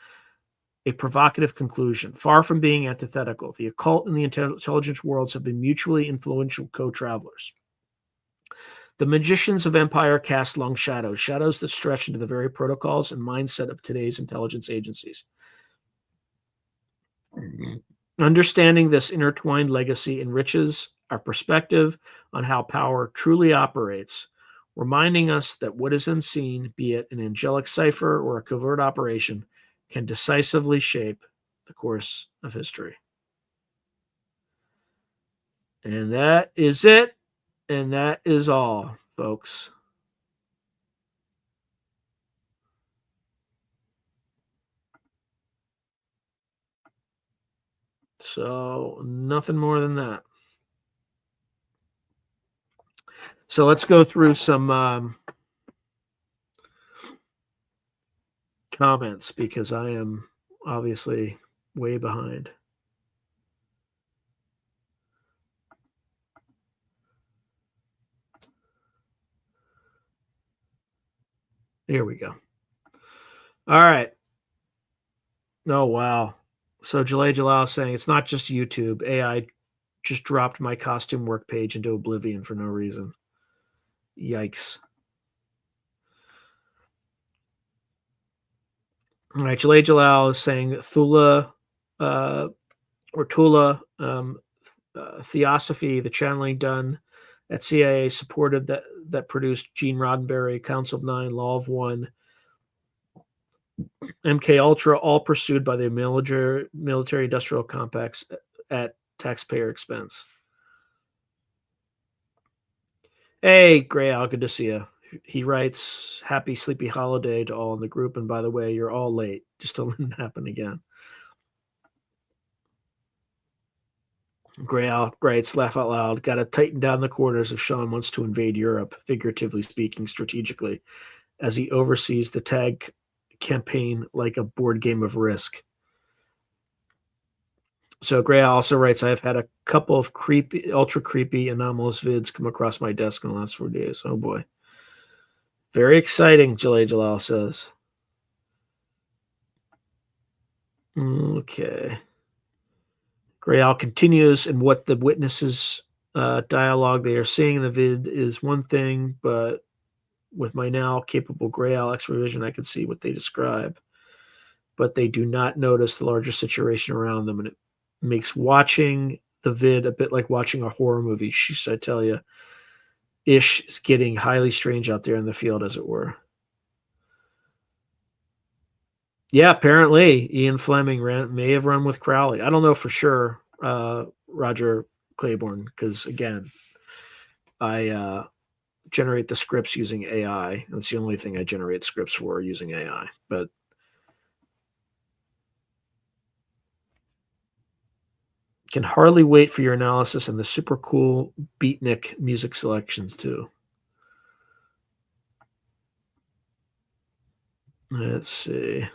a provocative conclusion. Far from being antithetical, the occult and the intelligence worlds have been mutually influential co-travelers. The magicians of empire cast long shadows, shadows that stretch into the very protocols and mindset of today's intelligence agencies. Understanding this intertwined legacy enriches our perspective on how power truly operates, reminding us that what is unseen, be it an angelic cipher or a covert operation, can decisively shape the course of history. And that is it. And that is all, folks. So, nothing more than that. So, let's go through some comments because I am obviously way behind. Here we go. All right. Oh, wow. So Jalay Jalal saying it's not just YouTube. AI just dropped my costume work page into oblivion for no reason. Yikes. All right. Jalay Jalal is saying Thula or Tula Theosophy, the channeling done at CIA supported that produced Gene Roddenberry, Council of Nine, Law of One, MK Ultra, all pursued by the military industrial complex at taxpayer expense. Hey, Gray Al, good to see you. He writes, "Happy sleepy holiday to all in the group, and by the way, you're all late. Just don't let it happen again." Gray Al writes, "Laugh out loud. Got to tighten down the quarters if Sean wants to invade Europe, figuratively speaking, strategically, as he oversees the tag campaign like a board game of Risk." So Gray also writes, "I've had a couple of ultra creepy, anomalous vids come across my desk in the last 4 days. Oh boy. Very exciting," Jalay Jalal says. Okay. Grayal continues, and what the witnesses dialogue they are seeing in the vid is one thing, but with my now capable Grayal X revision, I can see what they describe. But they do not notice the larger situation around them, and it makes watching the vid a bit like watching a horror movie. Sheesh, I tell you, Ish is getting highly strange out there in the field, as it were. Yeah, apparently Ian Fleming may have run with Crowley. I don't know for sure, Roger Claiborne, because again, I generate the scripts using AI. That's the only thing I generate scripts for using AI. But can hardly wait for your analysis and the super cool beatnik music selections too. Let's see.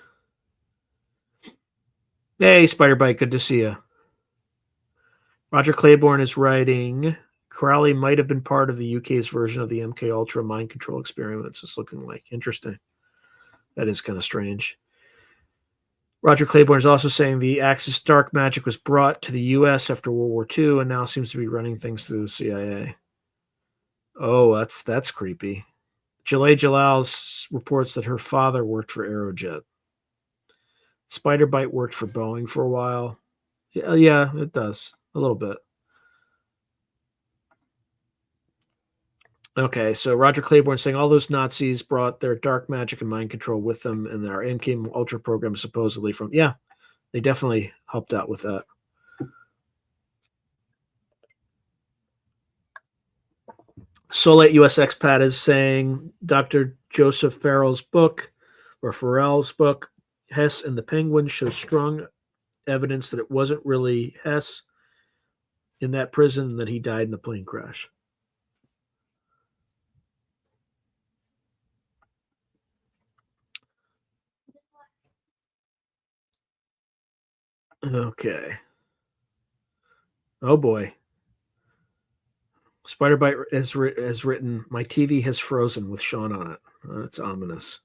Hey, Spiderbite, good to see you. Roger Claiborne is writing, Crowley might have been part of the UK's version of the MK Ultra mind control experiments. It's looking like interesting. That is kind of strange. Roger Claiborne is also saying the Axis dark magic was brought to the U.S. after World War II and now seems to be running things through the CIA. Oh, that's creepy. Jalay Jalal reports that her father worked for Aerojet. Spiderbite worked for Boeing for a while. Yeah, it does. A little bit. Okay, so Roger Claiborne saying all those Nazis brought their dark magic and mind control with them, and our MK Ultra program supposedly from. Yeah, they definitely helped out with that. Solate US Expat is saying Dr. Joseph Farrell's book, or Farrell's book, Hess and the Penguin, shows strong evidence that it wasn't really Hess in that prison and that he died in a plane crash. Okay. Oh boy. Spiderbite has written, "My TV has frozen with Sean on it." That's ominous.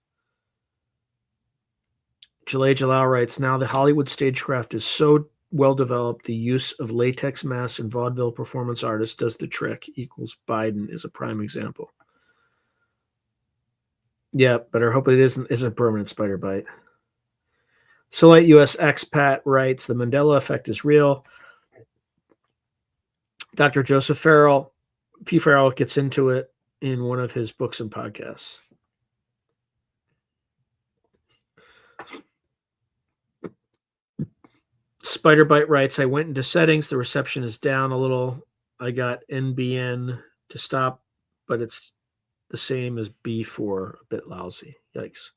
Jalay Jalal writes, "Now the Hollywood stagecraft is so well developed, the use of latex masks and vaudeville performance artists does the trick. Equals Biden is a prime example." Yeah, but I hope it isn't permanent, Spiderbite. Solite US Expat writes, "The Mandela effect is real." Dr. Joseph Farrell, P. Farrell, gets into it in one of his books and podcasts. Spiderbite writes, "I went into settings. The reception is down a little. I got NBN to stop, but it's the same as B4, a bit lousy. Yikes."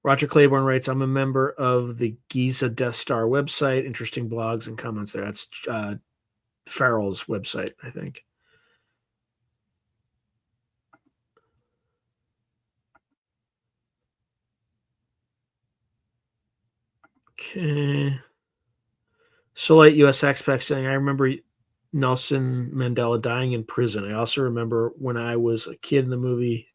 Roger Claiborne writes, "I'm a member of the Giza Death Star website. Interesting blogs and comments there." That's Farrell's website, I think. Okay. Solite US Expat saying, "I remember Nelson Mandela dying in prison. I also remember when I was a kid in the movie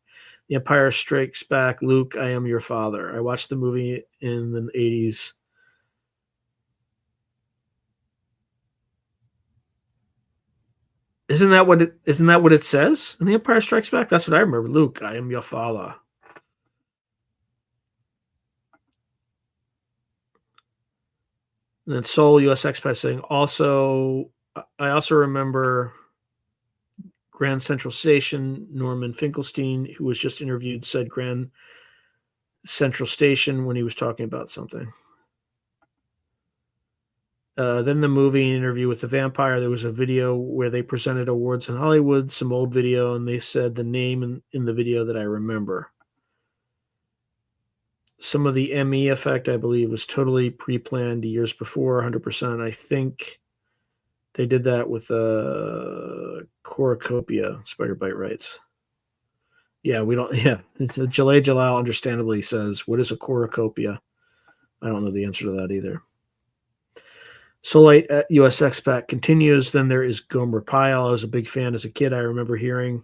The Empire Strikes Back, Luke, I Am Your Father. I watched the movie in the 80s. Isn't that what it says in The Empire Strikes Back? That's what I remember. Luke, I am your father. And then Seoul US Expat saying I also remember Grand Central Station, Norman Finkelstein, who was just interviewed, said Grand Central Station when he was talking about something. Then the movie Interview with the Vampire, there was a video where they presented awards in Hollywood, some old video, and they said the name in the video that I remember. Some of the ME effect, I believe, was totally pre-planned years before, 100%. I think they did that with Cornucopia, Spider Bite writes. Yeah, we don't. Yeah, Jalal Jalal understandably says, "What is a cornucopia?" I don't know the answer to that either. Solite at US Expat continues. Then there is Gomer Pyle. I was a big fan as a kid. I remember hearing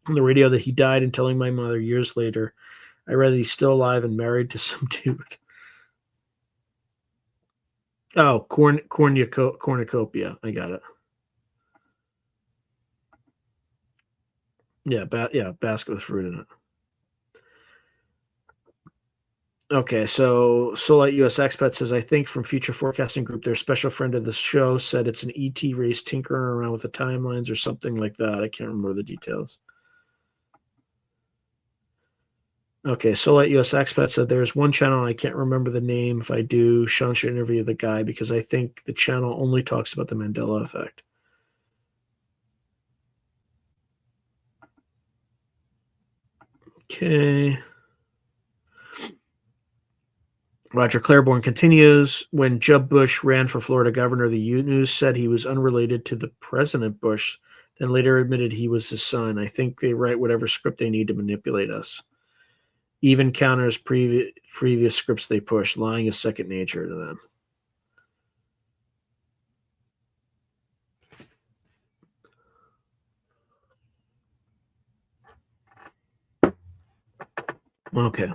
on the radio that he died and telling my mother years later. I read that he's still alive and married to some dude. Oh, cornucopia. I got it. Yeah, basket with fruit in it. Okay, so Solite US Expat says, I think from Future Forecasting Group, their special friend of the show said it's an ET race tinkering around with the timelines or something like that. I can't remember the details. Okay, Solite US Expat said there's one channel, I can't remember the name. If I do, Sean should interview the guy because I think the channel only talks about the Mandela effect. Okay. Roger Claiborne continues. When Jeb Bush ran for Florida governor, the news said he was unrelated to the President Bush, then later admitted he was his son. I think they write whatever script they need to manipulate us. Even counters previous scripts they push. Lying is second nature to them. Okay.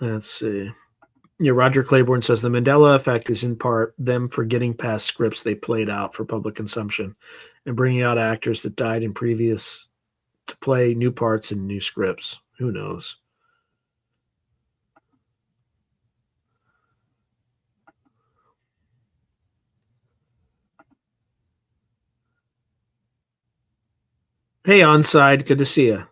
Let's see. Yeah, Roger Claiborne says the Mandela effect is in part them forgetting past scripts they played out for public consumption and bringing out actors that died in previous to play new parts in new scripts. Who knows? Hey, Onside, good to see you.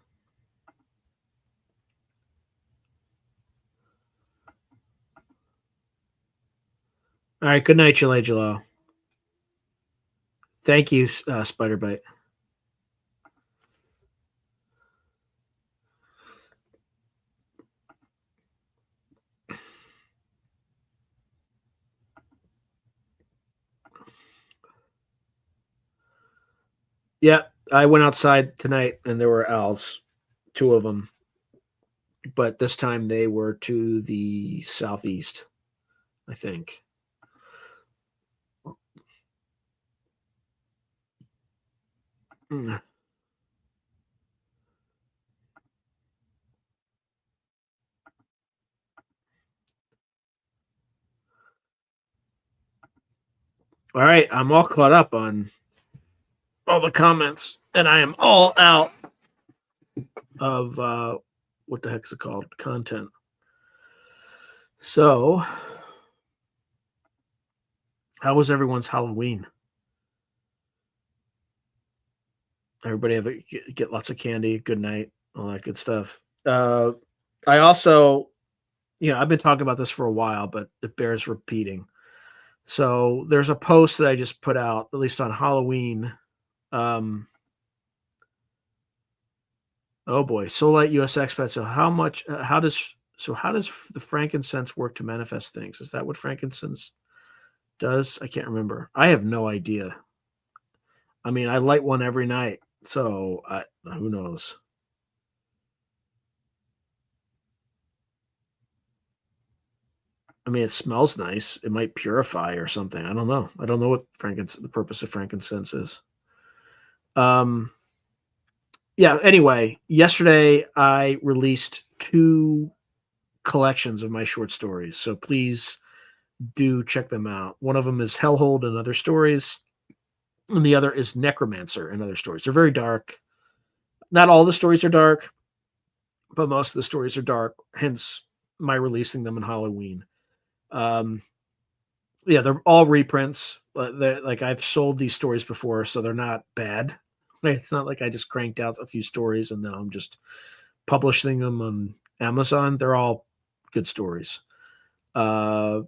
All right, good night, Jalal. Thank you, Spider Bite. Yeah, I went outside tonight and there were owls, two of them, but this time they were to the southeast, I think. Mm. All right, I'm all caught up on all the comments, and I am all out of what the heck is it called? Content. So, how was everyone's Halloween? Everybody have get lots of candy, good night, all that good stuff. I also, I've been talking about this for a while, but it bears repeating. So there's a post that I just put out, at least on Halloween. Oh boy, Solite US Expat. So how does the frankincense work to manifest things? Is that what frankincense Does? I can't remember. I have no idea. I mean, I light one every night, so who knows? I mean, it smells nice. It might purify or something. I don't know. I don't know what the purpose of frankincense is. Um, yeah. Anyway, yesterday I released 2 collections of my short stories, so please do check them out. One of them is Hellhold and Other Stories, and the other is Necromancer and Other Stories. They're very dark. Not all the stories are dark, but most of the stories are dark. Hence my releasing them in Halloween. Um, yeah, they're all reprints. But like I've sold these stories before, so they're not bad. It's not like I just cranked out a few stories and now I'm just publishing them on Amazon. They're all good stories. Uh,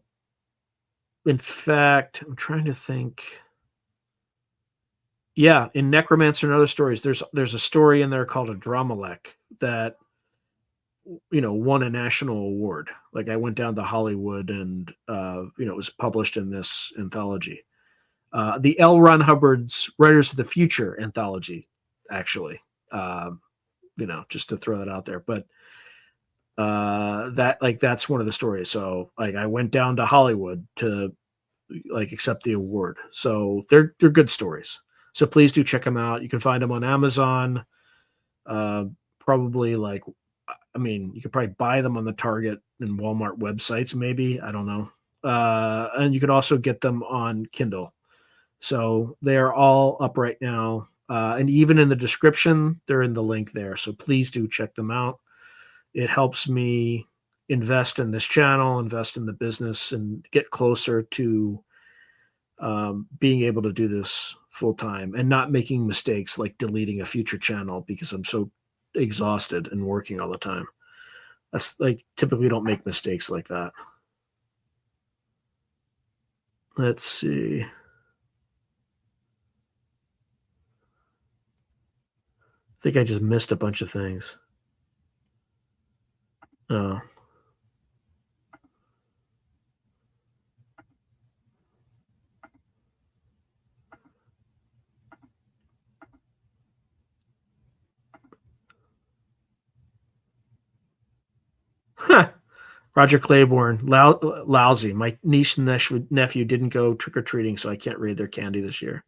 in fact, I'm trying to think. Yeah, in Necromancer and Other Stories, there's a story in there called a Dramalek that won a national award. Like I went down to Hollywood and it was published in this anthology. The L. Ron Hubbard's Writers of the Future anthology, actually. Just to throw that out there. But that's one of the stories. So like I went down to Hollywood to like accept the award. So they're good stories. So please do check them out. You can find them on Amazon. Probably like, I mean, you could probably buy them on the Target and Walmart websites, maybe. I don't know. And you could also get them on Kindle. So they are all up right now. And even in the description, they're in the link there. So please do check them out. It helps me invest in this channel, invest in the business, and get closer to being able to do this full time and not making mistakes like deleting a future channel because I'm so exhausted and working all the time. That's like typically don't make mistakes like that. Let's see. I think I just missed a bunch of things. Oh. Huh. Roger Claiborne, lousy. My niece and nephew didn't go trick or treating, so I can't raid their candy this year.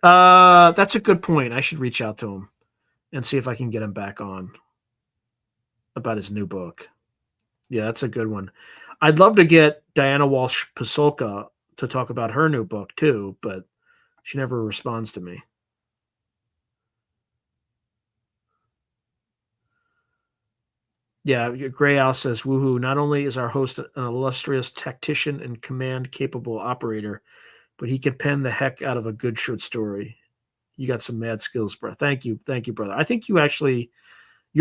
That's a good point. I should reach out to him and see if I can get him back on about his new book. Yeah, that's a good one. I'd love to get Diana Walsh Pasulka to talk about her new book too, but she never responds to me. Yeah, Gray Owl says, woohoo, not only is our host an illustrious tactician and command capable operator, but he can pen the heck out of a good short story. You got some mad skills, bro. Thank you. Thank you, brother. I think you're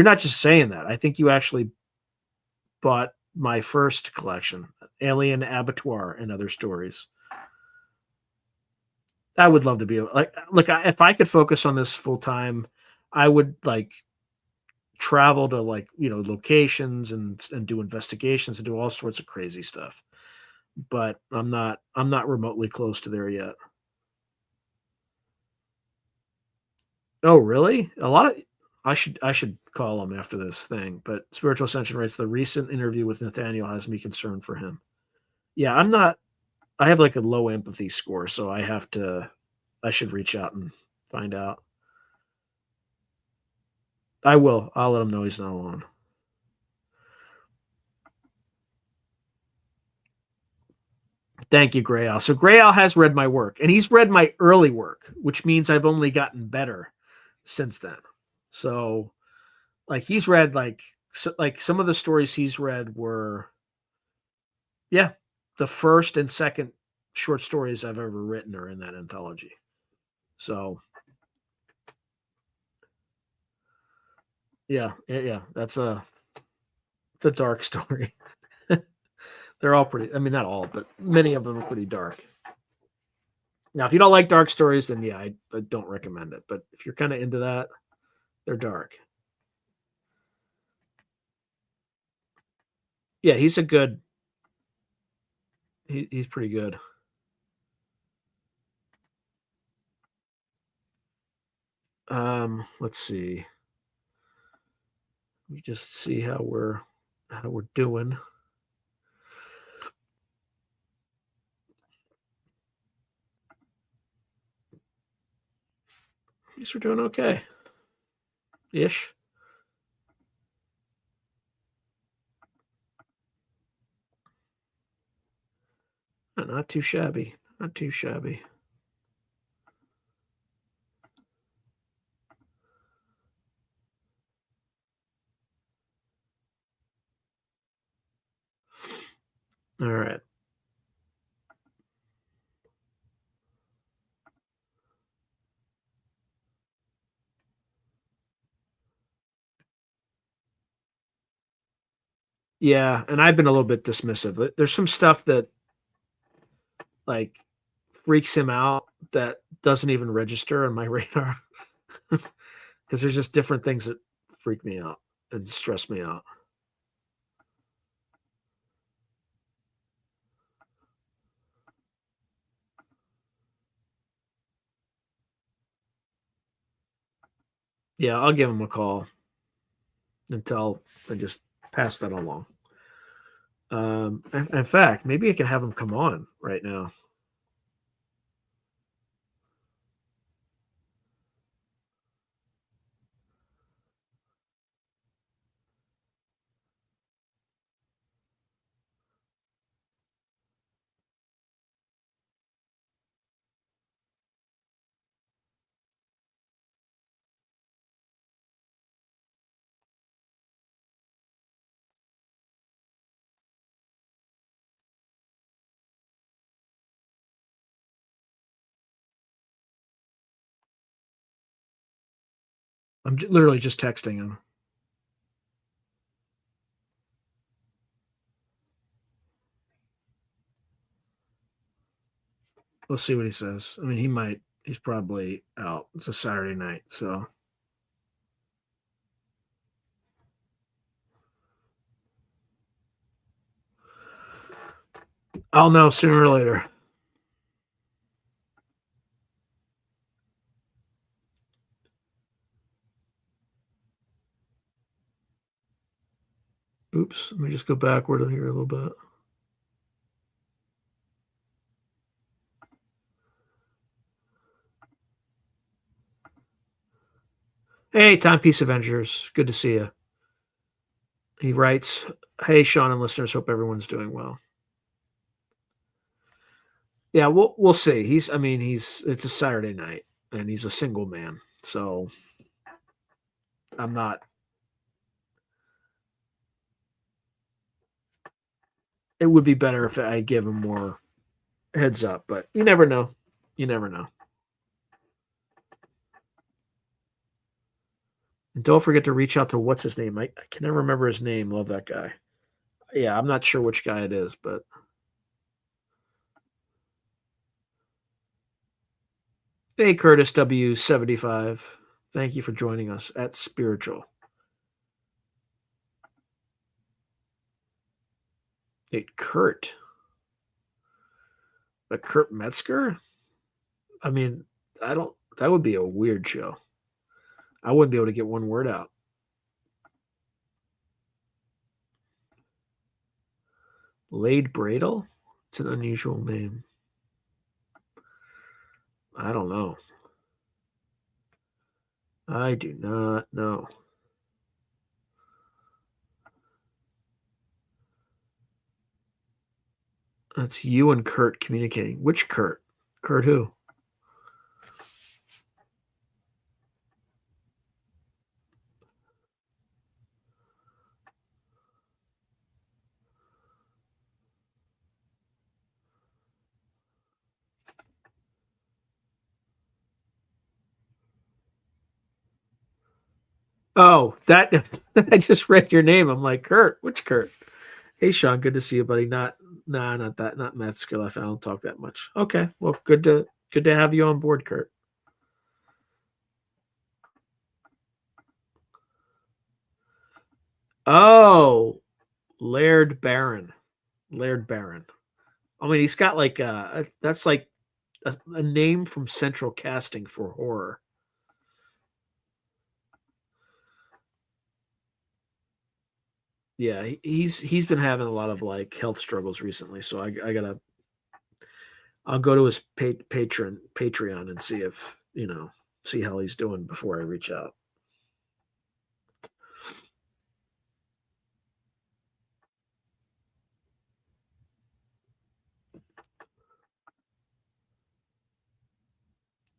not just saying that. I think you actually bought my first collection, Alien Abattoir and Other Stories. I would love to be like, look, if I could focus on this full time, I would like travel to like locations and do investigations and do all sorts of crazy stuff. But I'm not remotely close to there yet. Oh, really? A lot of I should call him after this thing. But Spiritual Ascension writes the recent interview with Nathaniel has me concerned for him. Yeah, I'm not. I have like a low empathy score, so I have to. I should reach out and find out. I will. I'll let him know he's not alone. Thank you, Gray Owl. So Gray Owl has read my work, and he's read my early work, which means I've only gotten better since then. So, like, he's read like some of the stories he's read were, yeah, the first and second short stories I've ever written are in that anthology. So, yeah, that's the dark story. They're all pretty. I mean, not all, but many of them are pretty dark. Now, if you don't like dark stories, then yeah, I don't recommend it. But if you're kind of into that, they're dark. Yeah, he's a good He's pretty good. Let's see. We just see how we're doing. These are doing okay. Ish. Not too shabby. Not too shabby. All right. Yeah, and I've been a little bit dismissive. There's some stuff that like freaks him out that doesn't even register on my radar because there's just different things that freak me out and stress me out. Yeah, I'll give him a call and just pass that along. In fact, maybe I can have him come on right now. I'm literally just texting him. We'll see what he says. I mean, he's probably out. It's a Saturday night, so. I'll know sooner or later. Oops. Let me just go backward here a little bit. Hey, Timepiece Avengers. Good to see you. He writes, "Hey, Sean and listeners. Hope everyone's doing well." Yeah, we'll see. It's a Saturday night, and he's a single man, so I'm not. It would be better if I give him more heads up, but you never know. You never know. And don't forget to reach out to what's his name. I can never remember his name. Love that guy. Yeah, I'm not sure which guy it is, but hey, Curtis W75. Thank you for joining us at Spiritual. Hey, Kurt. A Kurt Metzger? I mean, I don't. That would be a weird show. I wouldn't be able to get one word out. Lade Bradle? It's an unusual name. I don't know. I do not know. That's you and Kurt communicating. Which Kurt? Kurt who? Oh, that I just read your name. I'm like, Kurt, which Kurt? Hey Sean, good to see you, buddy. Not that, not Metzger. I don't talk that much. Okay. Well, good to have you on board, Kurt. Oh, Laird Baron. Laird Baron. I mean, he's got like that's like a name from Central Casting for horror. Yeah, he's been having a lot of like health struggles recently, so I gotta I'll go to his Patreon and see if see how he's doing before I reach out.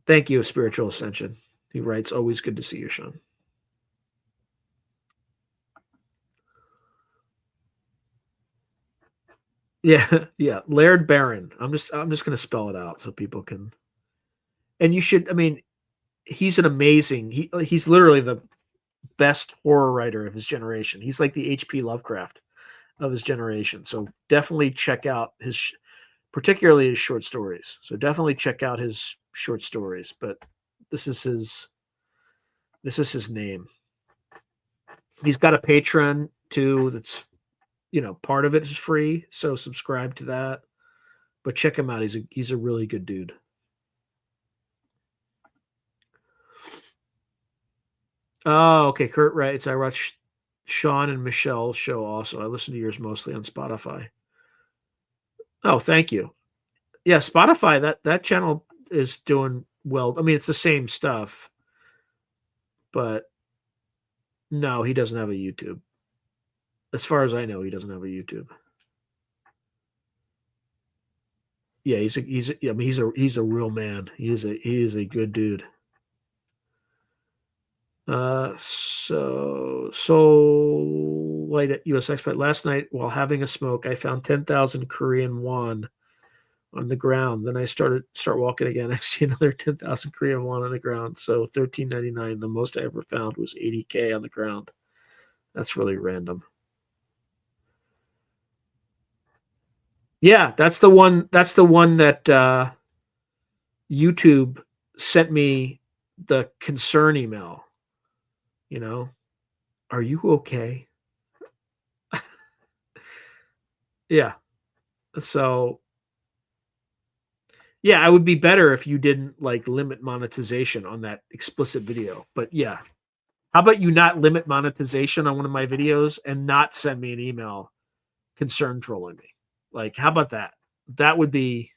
Thank you, Spiritual Ascension. He writes, always good to see you, Sean. Yeah, yeah. Laird Barron. I'm just gonna spell it out so people can. And you should. I mean, he's an amazing. He's literally the best horror writer of his generation. He's like the H.P. Lovecraft of his generation. So definitely check out particularly his short stories. So definitely check out his short stories. But this is his name. He's got a Patreon too. That's part of it is free. So subscribe to that. But check him out. He's a really good dude. Oh, okay. Kurt writes, I watch Sean and Michelle's show also. I listen to yours mostly on Spotify. Oh, thank you. Yeah, Spotify, that channel is doing well. I mean, it's the same stuff, but no, he doesn't have a YouTube. As far as I know, he doesn't have a YouTube. Yeah, I mean, he's a real man. He is a good dude. So light at US Expat. Last night while having a smoke, I found 10,000 Korean won on the ground. Then I start walking again. I see another 10,000 Korean won on the ground. So 13.99. The most I ever found was 80K on the ground. That's really random. Yeah, that's the one. That's the one that YouTube sent me the concern email. Are you okay? Yeah. So yeah, I would be better if you didn't like limit monetization on that explicit video. But yeah, how about you not limit monetization on one of my videos and not send me an email concern trolling me? Like, how about that? That would be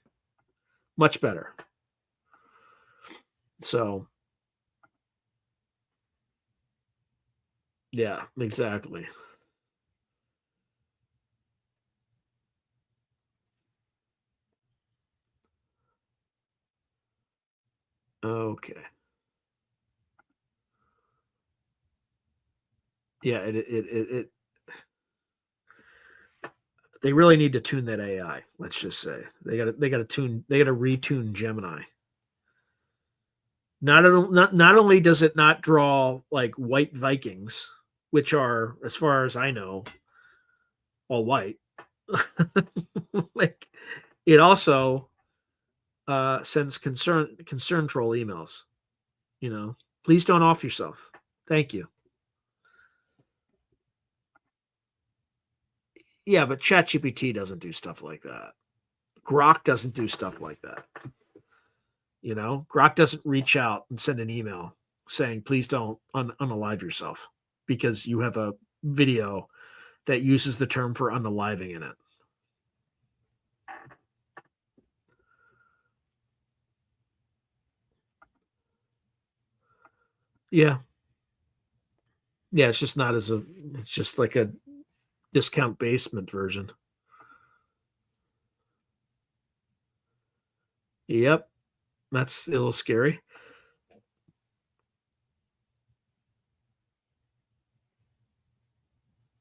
much better. So yeah, exactly. Okay. Yeah, it they really need to tune that AI. Let's just say they got to retune Gemini. Not only does it not draw like white Vikings, which are, as far as I know, all white. Like, it also sends concern troll emails. Please don't off yourself. Thank you. Yeah, but ChatGPT doesn't do stuff like that. Grok doesn't do stuff like that. Grok doesn't reach out and send an email saying, please don't unalive yourself because you have a video that uses the term for unaliving in it. Yeah. Yeah, it's just not it's just like a discount basement version. Yep. That's a little scary.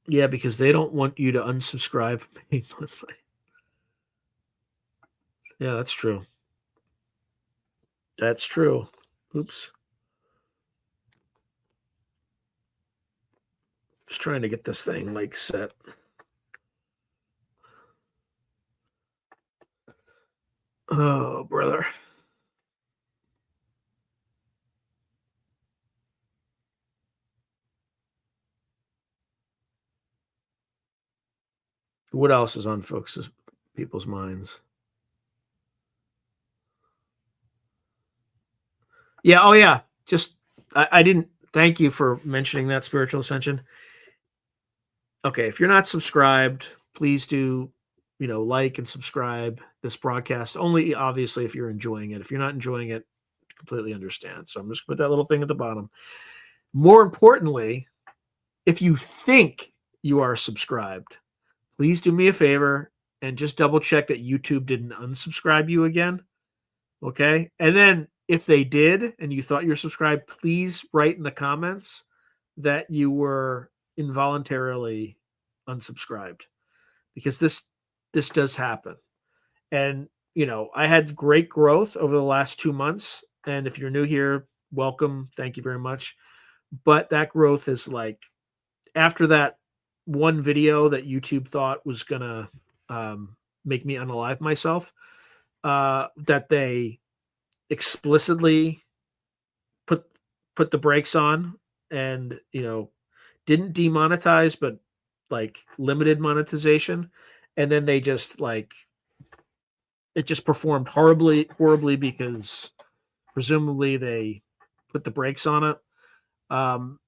Yeah, because they don't want you to unsubscribe painlessly. Yeah, that's true. That's true. Oops. Just trying to get this thing like set. Oh, brother. What else is on people's minds? Yeah. Oh yeah. Just I didn't thank you for mentioning that, Spiritual Ascension. Okay, if you're not subscribed, please do, like and subscribe this broadcast. Only obviously if you're enjoying it. If you're not enjoying it, completely understand. So I'm just gonna put that little thing at the bottom. More importantly, if you think you are subscribed, please do me a favor and just double check that YouTube didn't unsubscribe you again. Okay. And then if they did and you thought you're subscribed, please write in the comments that you were involuntarily unsubscribed, because this does happen. And I had great growth over the last 2 months. And if you're new here, welcome. Thank you very much. But that growth is like after that one video that YouTube thought was gonna make me unalive myself, that they explicitly put the brakes on, and didn't demonetize, but like limited monetization, and then they just like it just performed horribly because presumably they put the brakes on it. um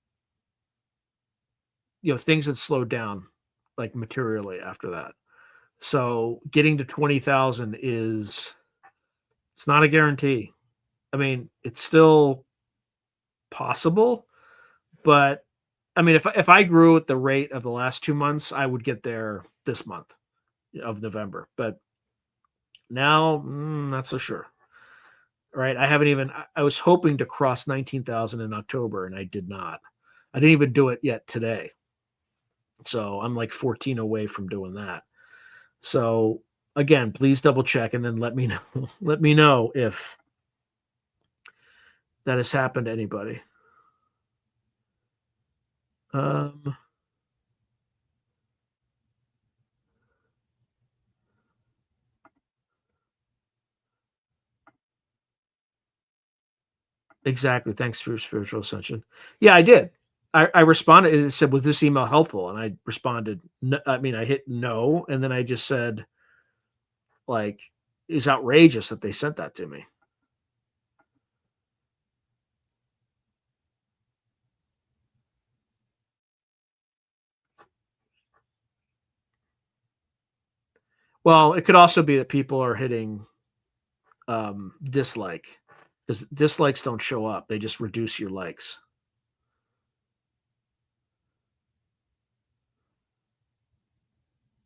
things had slowed down like materially after that. So getting to 20,000 it's not a guarantee. I mean, it's still possible, but I mean, if I grew at the rate of the last 2 months, I would get there this month of November. But now, not so sure. Right? I was hoping to cross 19,000 in October, and I did not. I didn't even do it yet today. So I'm like 14 away from doing that. So again, please double check and then let me know. Let me know if that has happened to anybody. Exactly. Thanks for your Spiritual Ascension. Yeah, I did. I responded. It said, "Was this email helpful?" And I responded. No, I mean, I hit no, and then I just said, like, "It's outrageous that they sent that to me." Well, it could also be that people are hitting dislike, because dislikes don't show up; they just reduce your likes.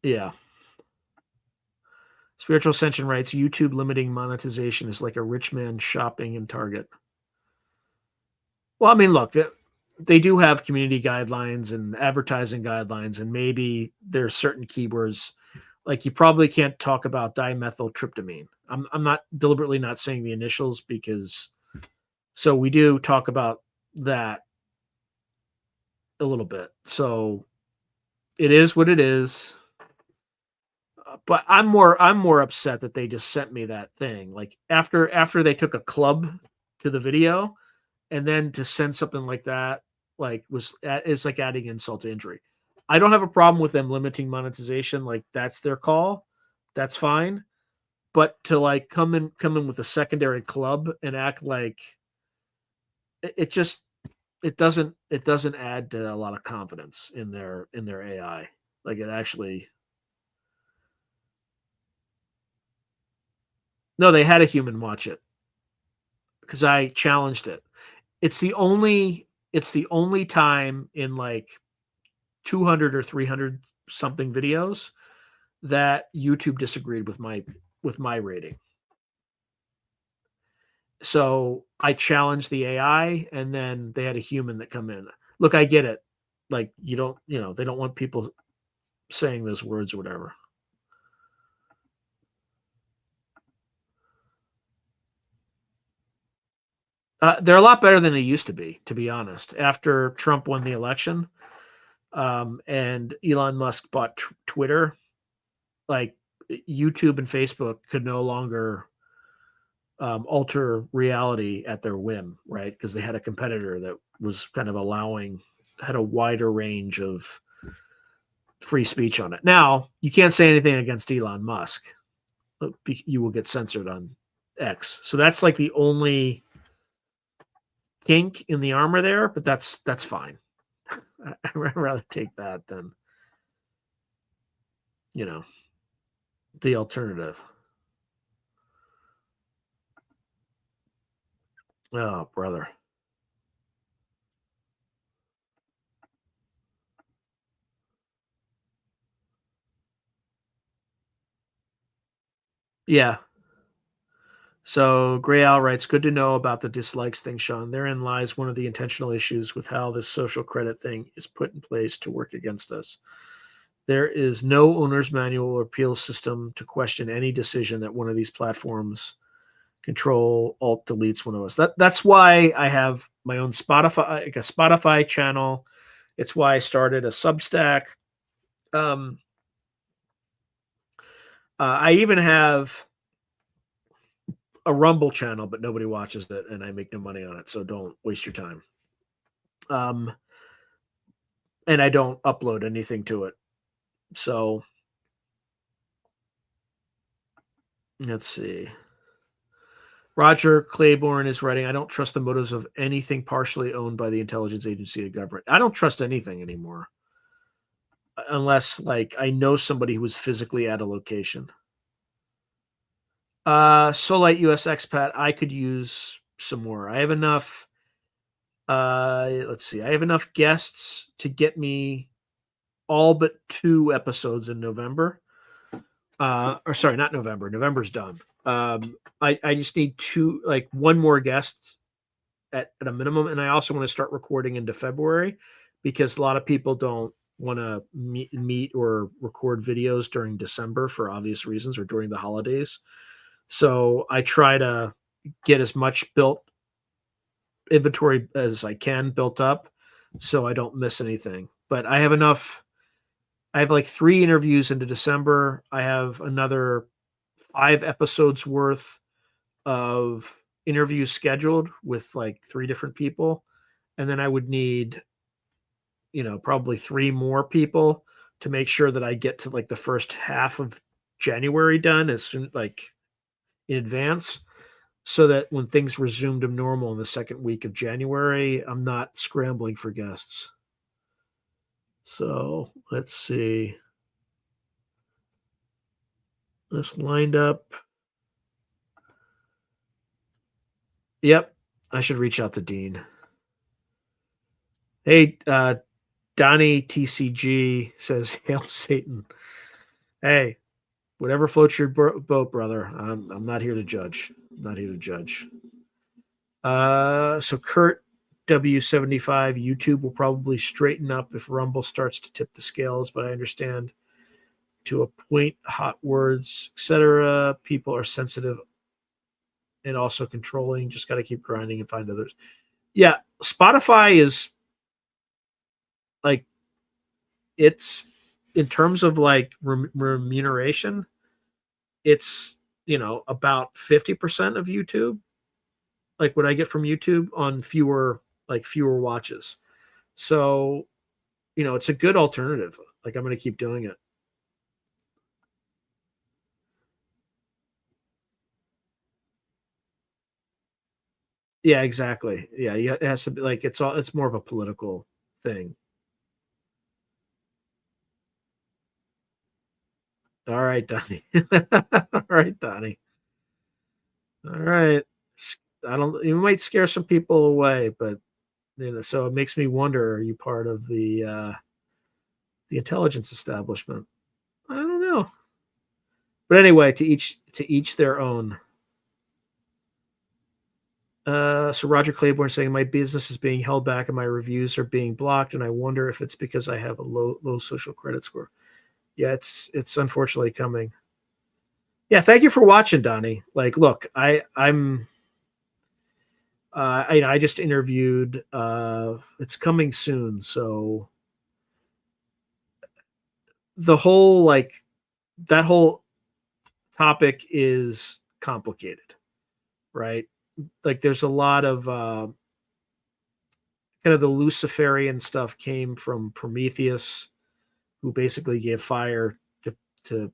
Yeah. Spiritual Ascension writes, YouTube limiting monetization is like a rich man shopping in Target. Well, I mean, look, they do have community guidelines and advertising guidelines, and maybe there's certain keywords, like you probably can't talk about dimethyltryptamine. I'm not deliberately not saying the initials, because so we do talk about that a little bit. So it is what it is. But I'm more upset that they just sent me that thing. Like after they took a club to the video, and then to send something like that, like is like adding insult to injury. I don't have a problem with them limiting monetization. Like that's their call. That's fine. But to like come in with a secondary club and act like it just it doesn't add to a lot of confidence in their AI. Like it actually. No, they had a human watch it because I challenged it. It's the only time in like 200 or 300 something videos that YouTube disagreed with my rating. So I challenged the AI, and then they had a human that come in. Look, I get it. Like they don't want people saying those words or whatever. They're a lot better than they used to be honest. After Trump won the election, and Elon Musk bought Twitter, like YouTube and Facebook could no longer alter reality at their whim, right? Because they had a competitor that was kind of had a wider range of free speech on it. Now, you can't say anything against Elon Musk. You will get censored on X. So that's like the only kink in the armor there, but that's fine. I'd rather take that than, you know, the alternative. Oh, brother. Yeah. So Gray Al writes, good to know about the dislikes thing, Sean. Therein lies one of the intentional issues with how this social credit thing is put in place to work against us. There is no owner's manual or appeal system to question any decision that one of these platforms control alt deletes one of us. That's why I have my own Spotify, like a Spotify channel. It's why I started a Substack. Um, I even have a Rumble channel, but nobody watches it, and I make no money on it. So don't waste your time. Um, and I don't upload anything to it. So let's see. Roger Claiborne is writing, I don't trust the motives of anything partially owned by the intelligence agency or government. I don't trust anything anymore. Unless like I know somebody who was physically at a location. Solite US expat, I could use some more. I have enough let's see. I have enough guests to get me all but 2 episodes in November. Or sorry, not November. November's done. I just need 2, like 1 more guest at a minimum, and I also want to start recording into February because a lot of people don't want to meet or record videos during December for obvious reasons or during the holidays. So I try to get as much built inventory as I can built up so I don't miss anything. But I have enough. I have like 3 interviews into December. I have another 5 episodes worth of interviews scheduled with like 3 different people. And then I would need, probably 3 more people to make sure that I get to like the first half of January done as soon, like in advance, so that when things resume to normal in the second week of January, I'm not scrambling for guests. So let's see. This lined up. Yep. I should reach out to Dean. Hey, Donnie TCG says, Hail Satan. Hey, whatever floats your boat, brother. I'm not here to judge. I'm not here to judge. So Kurt W75, YouTube will probably straighten up if Rumble starts to tip the scales, but I understand to a point, hot words, etc. People are sensitive and also controlling. Just got to keep grinding and find others. Yeah, Spotify is like, it's in terms of like remuneration, it's about 50% of YouTube, like what I get from YouTube on fewer watches. So it's a good alternative. Like I'm going to keep doing it. Yeah, exactly. Yeah, it has to be like it's more of a political thing. All right, Donnie. All right, Donnie. All right. I don't. You might scare some people away, but so it makes me wonder: are you part of the intelligence establishment? I don't know. But anyway, to each their own. So Roger Claiborne saying my business is being held back and my reviews are being blocked, and I wonder if it's because I have a low social credit score. Yeah, it's unfortunately coming. Yeah, thank you for watching, Donnie. Like, look, I'm I just interviewed. It's coming soon, so the whole that whole topic is complicated, right? Like, there's a lot of kind of the Luciferian stuff came from Prometheus, who basically gave fire to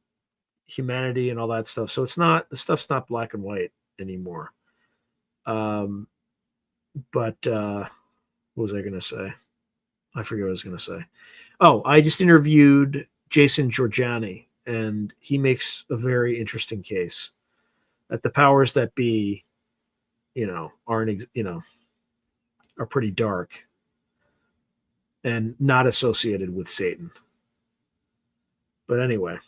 humanity and all that stuff. So the stuff's not black and white anymore. Um, But what was I going to say? I forget what I was going to say. Oh, I just interviewed Jason Giorgiani, and he makes a very interesting case that the powers that be, aren't, are pretty dark and not associated with Satan. But anyway,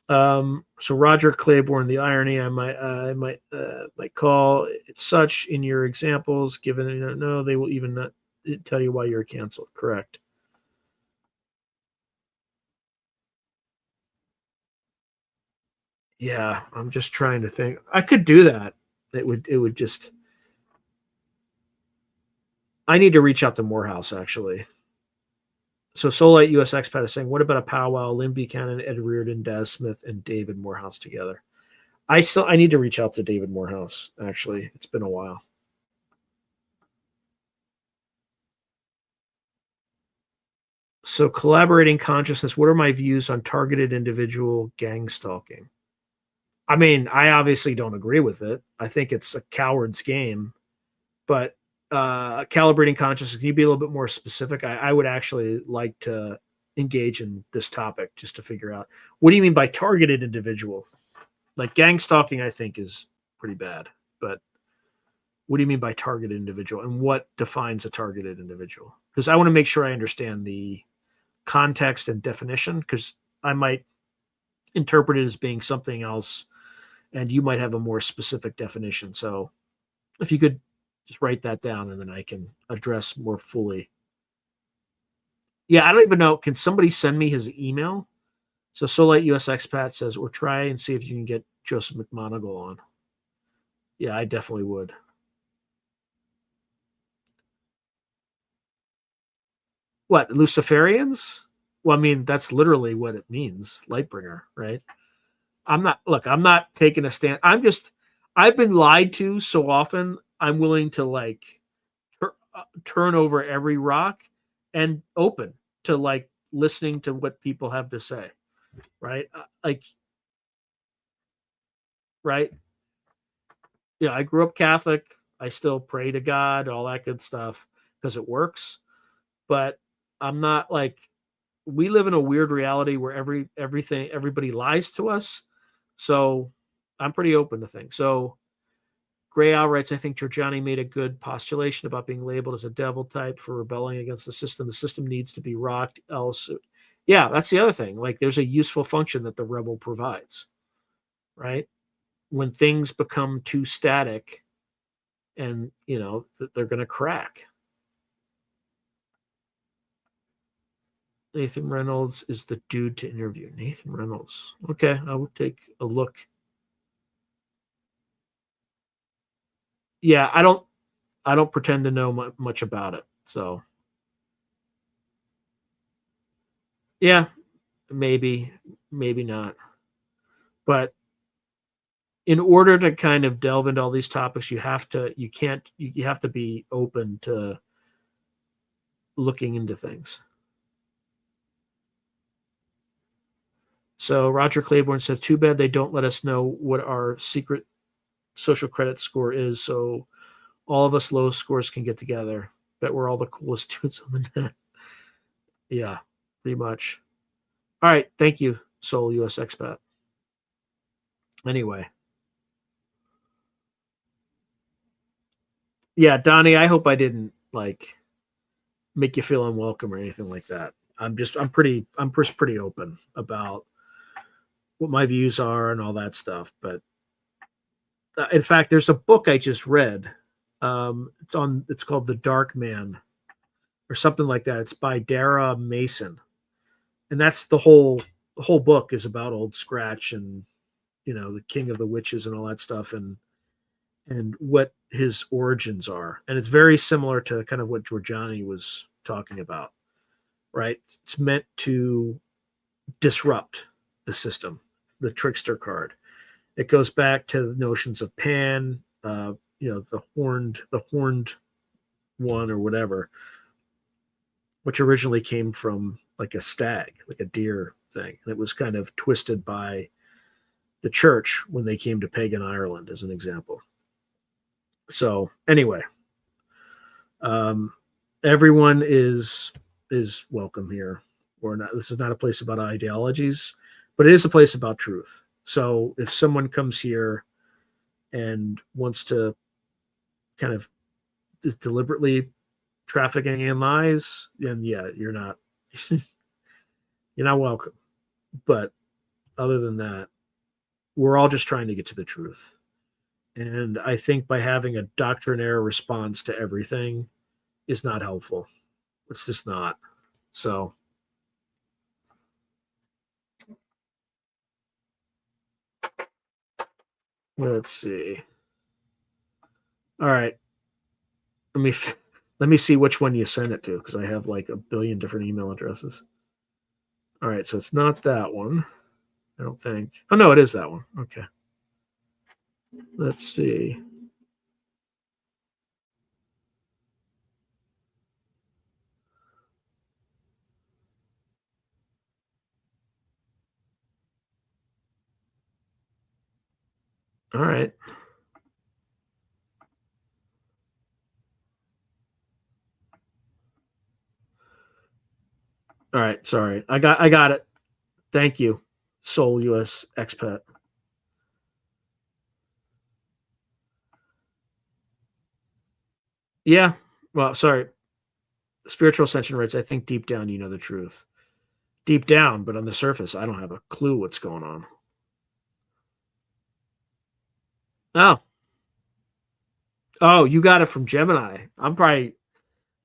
so Roger Claiborne, the irony I might call it such in your examples, given no, they will even not tell you why you're canceled. Correct. Yeah, I'm just trying to think. I could do that. It would just. I need to reach out to Morehouse actually. So Solite US Expat is saying, what about a powwow? Lynn Buchanan, Ed Reardon, Daz Smith, and David Morehouse together. I need to reach out to David Morehouse. Actually, it's been a while. So collaborating consciousness. What are my views on targeted individual gang stalking? I mean, I obviously don't agree with it. I think it's a coward's game. But calibrating consciousness, can you be a little bit more specific? I would actually like to engage in this topic just to figure out what do you mean by targeted individual? Like gang stalking, I think is pretty bad. But what do you mean by targeted individual, and what defines a targeted individual? Because I want to make sure I understand the context and definition, because I might interpret it as being something else, and you might have a more specific definition. So if you could just write that down, and then I can address more fully. Yeah, I don't even know. Can somebody send me his email? So Solite US Expat says, or try and see if you can get Joseph McMonagle on. Yeah, I definitely would. What, Luciferians? Well, I mean, that's literally what it means, Lightbringer, right? I'm not taking a stand. I've been lied to so often, I'm willing to like turn over every rock and open to like listening to what people have to say, right? Like, right? Yeah, I grew up Catholic. I still pray to God, all that good stuff because it works. But I'm not like, we live in a weird reality where everybody lies to us. So I'm pretty open to things. So Gray Owl writes, I think Giorgiani made a good postulation about being labeled as a devil type for rebelling against the system. The system needs to be rocked, else. Yeah, that's the other thing. Like, there's a useful function that the rebel provides, right? When things become too static, and they're going to crack. Nathan Reynolds is the dude to interview. Nathan Reynolds. Okay, I will take a look. Yeah, I don't pretend to know much about it. So yeah, maybe not. But in order to kind of delve into all these topics, you have to be open to looking into things. So Roger Claiborne says, too bad they don't let us know what our secret social credit score is, so all of us low scores can get together. Bet we're all the coolest dudes on the net. Yeah, pretty much. All right, thank you, Soul US Expat. Anyway. Yeah, Donnie, I hope I didn't like make you feel unwelcome or anything like that. I'm just pretty open about what my views are and all that stuff. But in fact, there's a book I just read. It's called The Dark Man or something like that. It's by Dara Mason, and that's the whole book is about Old Scratch and the King of the Witches and all that stuff, and what his origins are. And it's very similar to kind of what Giorgiani was talking about, right? It's meant to disrupt the system, the trickster card. It goes back to notions of Pan, the horned one or whatever, which originally came from like a stag, like a deer thing. And it was kind of twisted by the church when they came to pagan Ireland, as an example. So anyway, Um, everyone is welcome here. We're not. This is not a place about ideologies, but it is a place about truth. So if someone comes here and wants to kind of just deliberately trafficking in lies, then yeah, you're not you're not welcome. But other than that, we're all just trying to get to the truth. And I think by having a doctrinaire response to everything is not helpful. It's just not. So let's see. All right. Let me let me see which one you send it to because I have like a billion different email addresses. All right, so it's not that one. I don't think. Oh no, it is that one. Okay. Let's see. All right. All right. Sorry. I got it. Thank you. Soul US expat. Yeah. Well, sorry. Spiritual ascension writes, I think deep down you know the truth. Deep down, but on the surface, I don't have a clue what's going on. Oh. Oh, you got it from Gemini. I'm probably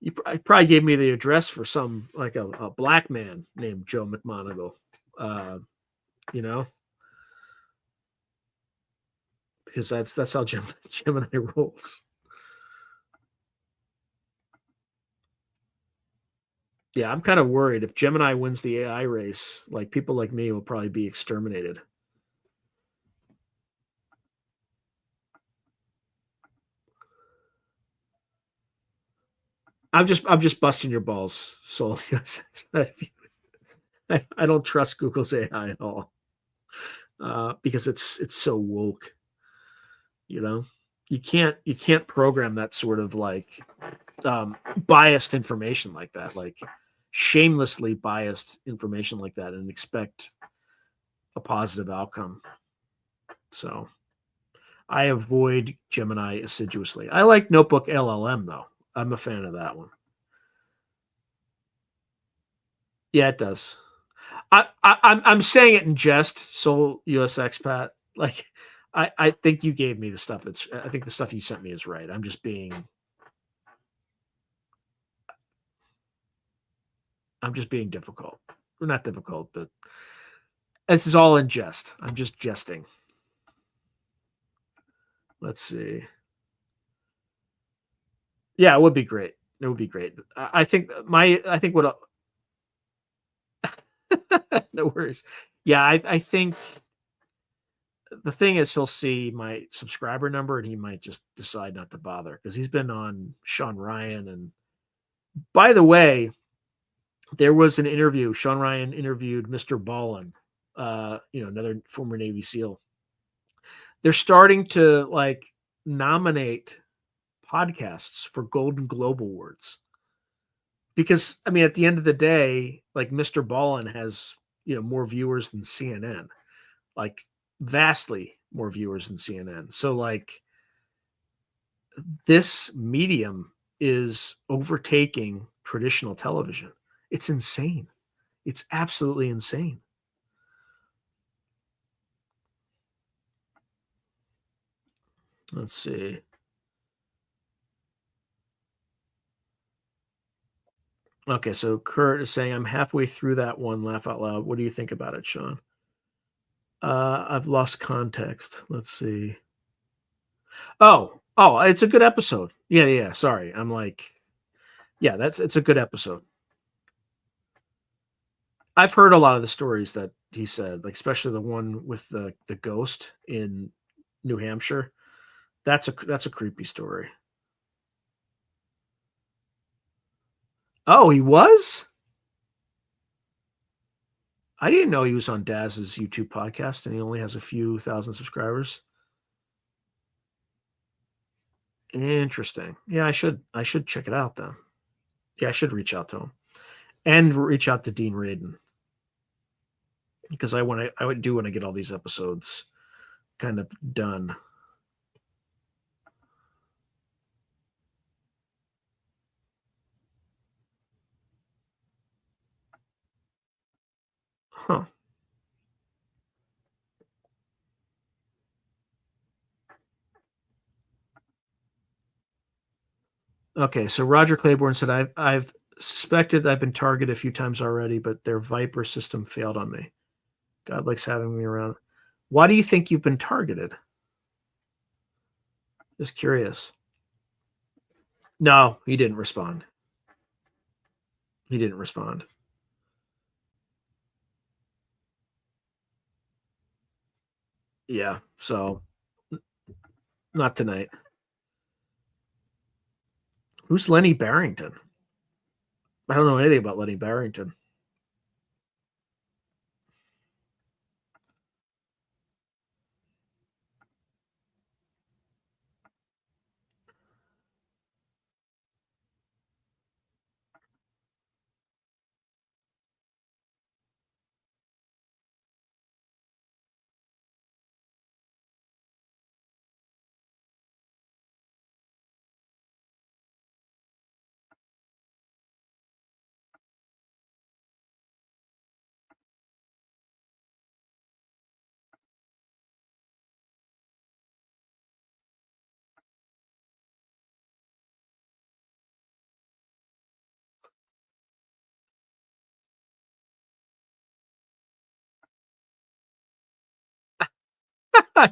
you probably gave me the address for some like a black man named Joe McMonagle. Uh, you know, because that's how Gemini rolls. Yeah, I'm kind of worried if Gemini wins the AI race, like people like me will probably be exterminated. I'm just busting your balls, Soul. I don't trust Google's AI at all because it's so woke. You know, you can't program that sort of like biased information like that, like shamelessly biased information like that, and expect a positive outcome. So I avoid Gemini assiduously. I like Notebook LLM though. I'm a fan of that one. Yeah, it does. I'm saying it in jest, Soul US expat. Like I think you gave me the stuff that's I think the stuff you sent me is right. I'm just being difficult. Or not difficult, but this is all in jest. I'm just jesting. Let's see. Yeah, it would be great. It would be great. I think what no worries. Yeah, I think the thing is he'll see my subscriber number and he might just decide not to bother because he's been on Sean Ryan. And by the way, there was an interview. Sean Ryan interviewed Mr. Ballin, another former Navy SEAL. They're starting to like nominate podcasts for Golden Globe Awards because I mean, at the end of the day, like Mr. Ballin has more viewers than CNN, like vastly more viewers than CNN. So like this medium is overtaking traditional television. It's insane. It's absolutely insane. Let's see. Okay, so Kurt is saying I'm halfway through that one. Laugh out loud. What do you think about it, Sean? I've lost context. Let's see. Oh, it's a good episode. Yeah. Sorry, I'm like, yeah, it's a good episode. I've heard a lot of the stories that he said, like especially the one with the ghost in New Hampshire. That's a creepy story. Oh, he was? I didn't know he was on Daz's YouTube podcast and he only has a few thousand subscribers. Interesting. Yeah, I should check it out then. Yeah, I should reach out to him and reach out to Dean Radin because I would do want to get all these episodes kind of done. Huh. Okay, so Roger Claiborne said I've suspected I've been targeted a few times already, but their Viper system failed on me. God likes having me around. Why do you think you've been targeted? Just curious. No, he didn't respond. He didn't respond. Yeah, so not tonight. Who's Lenny Barrington? I don't know anything about Lenny Barrington.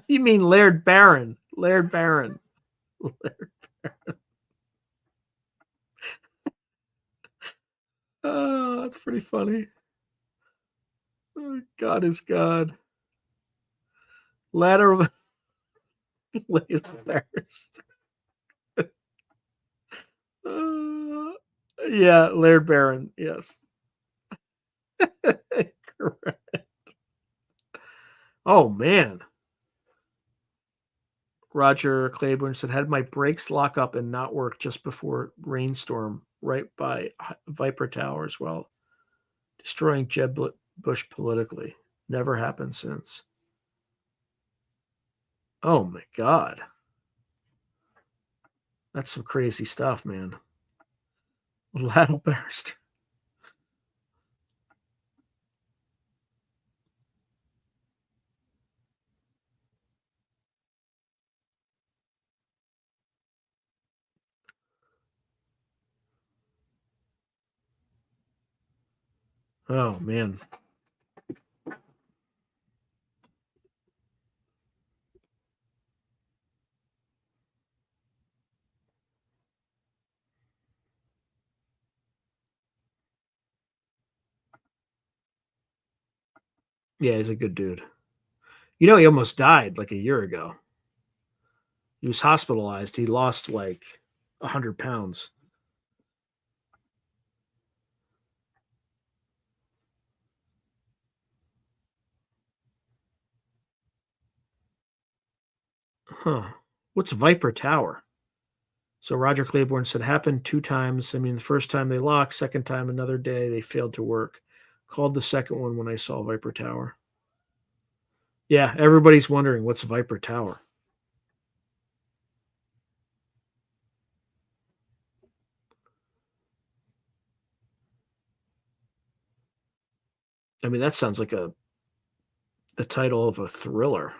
You mean Laird Barron? Laird Barron. Oh, that's pretty funny. Oh, God is God. Ladder of Laird Barris. Yeah, Laird Barron. Yes. Correct. Oh man. Roger Claiborne said, had my brakes lock up and not work just before rainstorm right by Viper Towers while destroying Jeb Bush politically. Never happened since. Oh my God. That's some crazy stuff, man. Ladle Barrister. Oh man. Yeah, he's a good dude. You know, he almost died like a year ago. He was hospitalized. He lost like 100 pounds. Huh. What's Viper Tower? So Roger Claiborne said happened 2 times. I mean, the first time they locked, second time another day they failed to work. Called the second one when I saw Viper Tower. Yeah, everybody's wondering what's Viper Tower. I mean, that sounds like a the title of a thriller.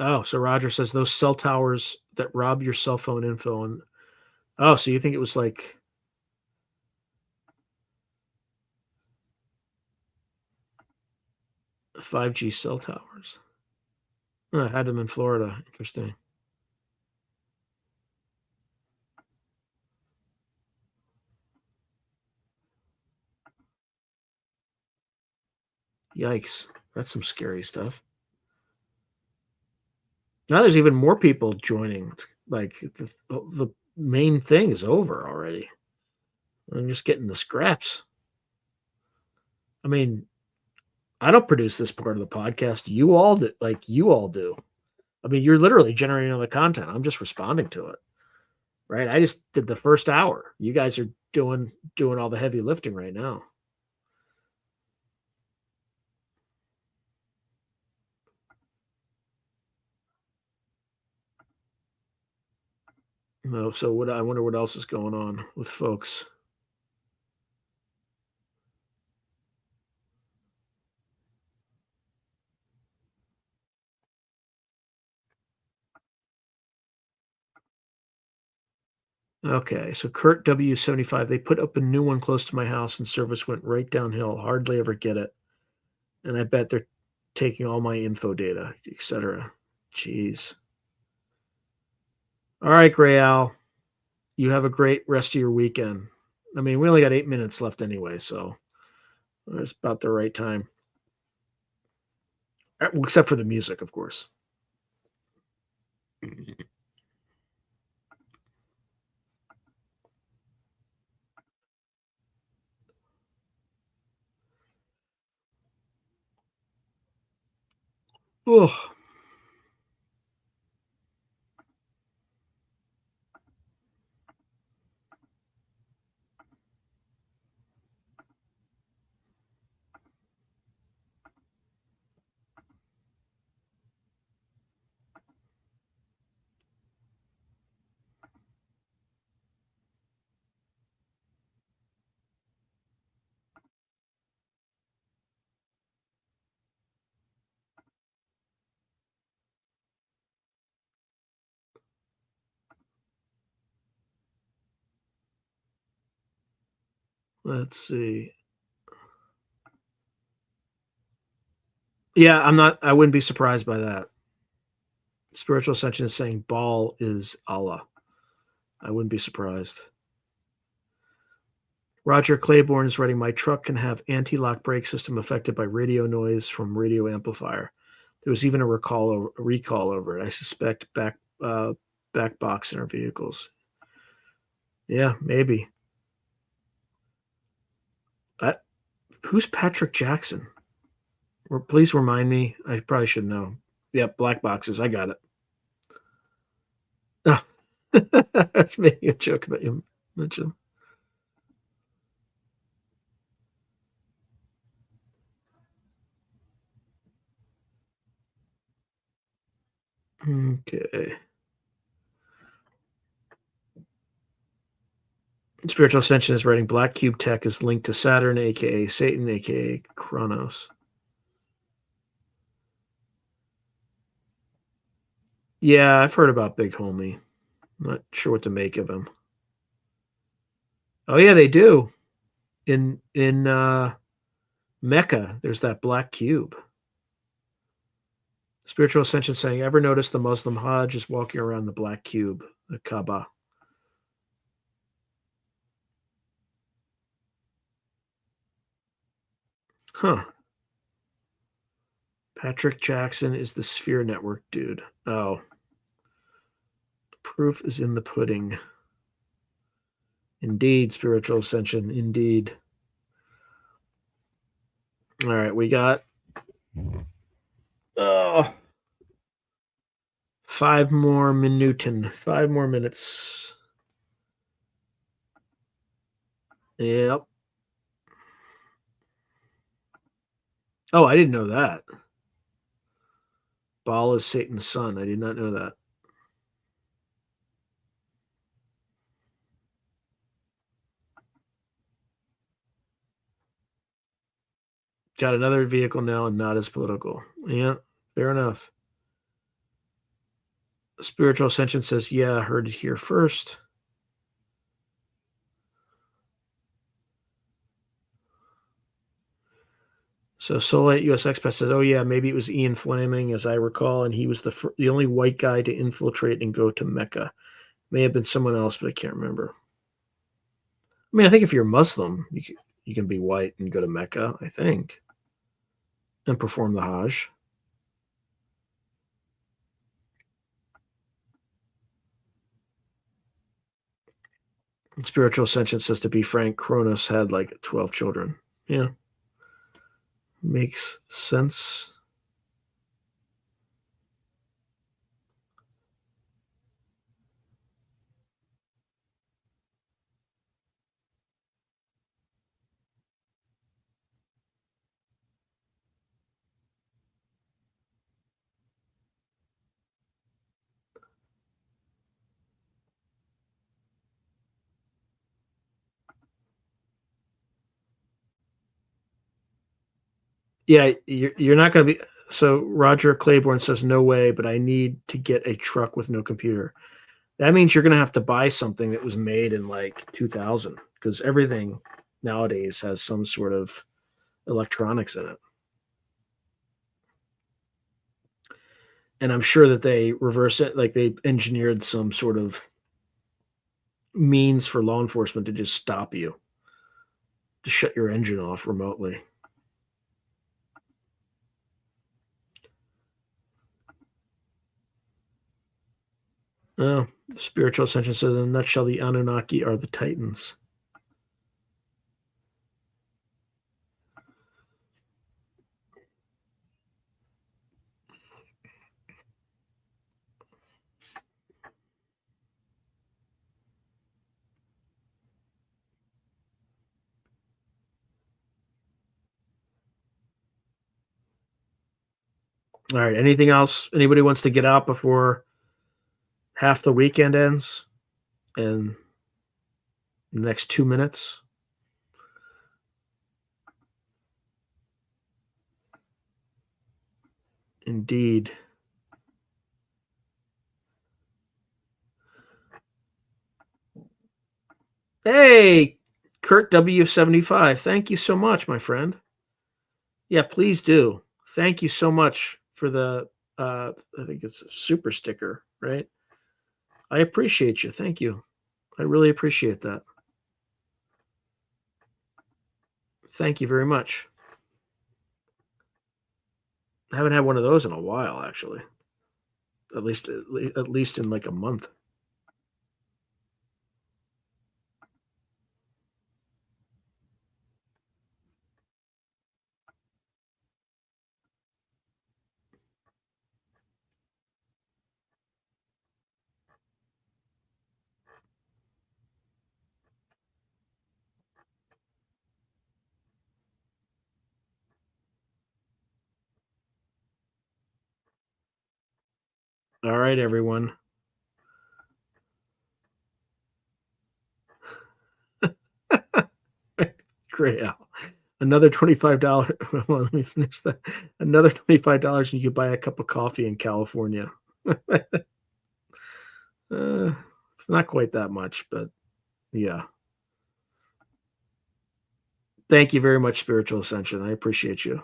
Oh, so Roger says those cell towers that rob your cell phone info and oh, so you think it was like 5G cell towers. I had them in Florida. Interesting. Yikes. That's some scary stuff. Now there's even more people joining. It's like the main thing is over already. I'm just getting the scraps. I mean, I don't produce this part of the podcast. You all do. Like you all do. I mean, you're literally generating all the content. I'm just responding to it. Right? I just did the first hour. You guys are doing all the heavy lifting right now. No, so what? I wonder what else is going on with folks. Okay, so Kurt W75, they put up a new one close to my house and service went right downhill. Hardly ever get it. And I bet they're taking all my info data, etc. Jeez. All right, Gray Al. You have a great rest of your weekend. I mean, we only got 8 minutes left anyway, so it's about the right time. Except for the music, of course. Oh, let's see. Yeah, I wouldn't be surprised by that. Spiritual Ascension is saying Baal is Allah. I wouldn't be surprised. Roger Claiborne is writing, my truck can have anti-lock brake system affected by radio noise from radio amplifier. There was even a recall over it. I suspect back box in our vehicles. Yeah, maybe. Who's Patrick Jackson? Please remind me. I probably should know. Yep, black boxes. I got it. Oh, that's making a joke about you mentioned. Okay. Spiritual Ascension is writing Black Cube Tech is linked to Saturn, aka Satan, aka Kronos. Yeah, I've heard about Big Homie. Not sure what to make of him. Oh yeah, they do. In Mecca, there's that black cube. Spiritual Ascension saying, ever notice the Muslim Hajj is walking around the black cube, the Kaaba? Huh. Patrick Jackson is the Sphere Network dude. Oh. Proof is in the pudding. Indeed, Spiritual Ascension. Indeed. All right, we got 5 more minuten. 5 more minutes. Yep. Oh, I didn't know that. Baal is Satan's son. I did not know that. Got another vehicle now and not as political. Yeah, fair enough. Spiritual Ascension says, yeah, I heard it here first. So Solite US Expat says, "Oh yeah, maybe it was Ian Fleming, as I recall, and he was the only white guy to infiltrate and go to Mecca. May have been someone else, but I can't remember." I mean, I think if you're Muslim, you can be white and go to Mecca, I think, and perform the Hajj. Spiritual Ascension says, to be frank, Kronos had like 12 children. Yeah. Makes sense. Yeah, you're not going to be. So Roger Claiborne says, no way, but I need to get a truck with no computer. That means you're going to have to buy something that was made in like 2000, because everything nowadays has some sort of electronics in it. And I'm sure that they reverse it, like they engineered some sort of means for law enforcement to just stop you, to shut your engine off remotely. Oh, Spiritual Ascension says, in a nutshell, the Anunnaki are the Titans. All right. Anything else anybody wants to get out before half the weekend ends in the next 2 minutes? Indeed. Hey, Kurt W75. Thank you so much, my friend. Yeah, please do. Thank you so much for the I think it's a super sticker, right? I appreciate you. Thank you. I really appreciate that. Thank you very much. I haven't had one of those in a while, actually. At least in like a month. All right, everyone. Great. Another $25. Well, let me finish that. Another $25, and you could buy a cup of coffee in California. Not quite that much, but yeah. Thank you very much, Spiritual Ascension. I appreciate you.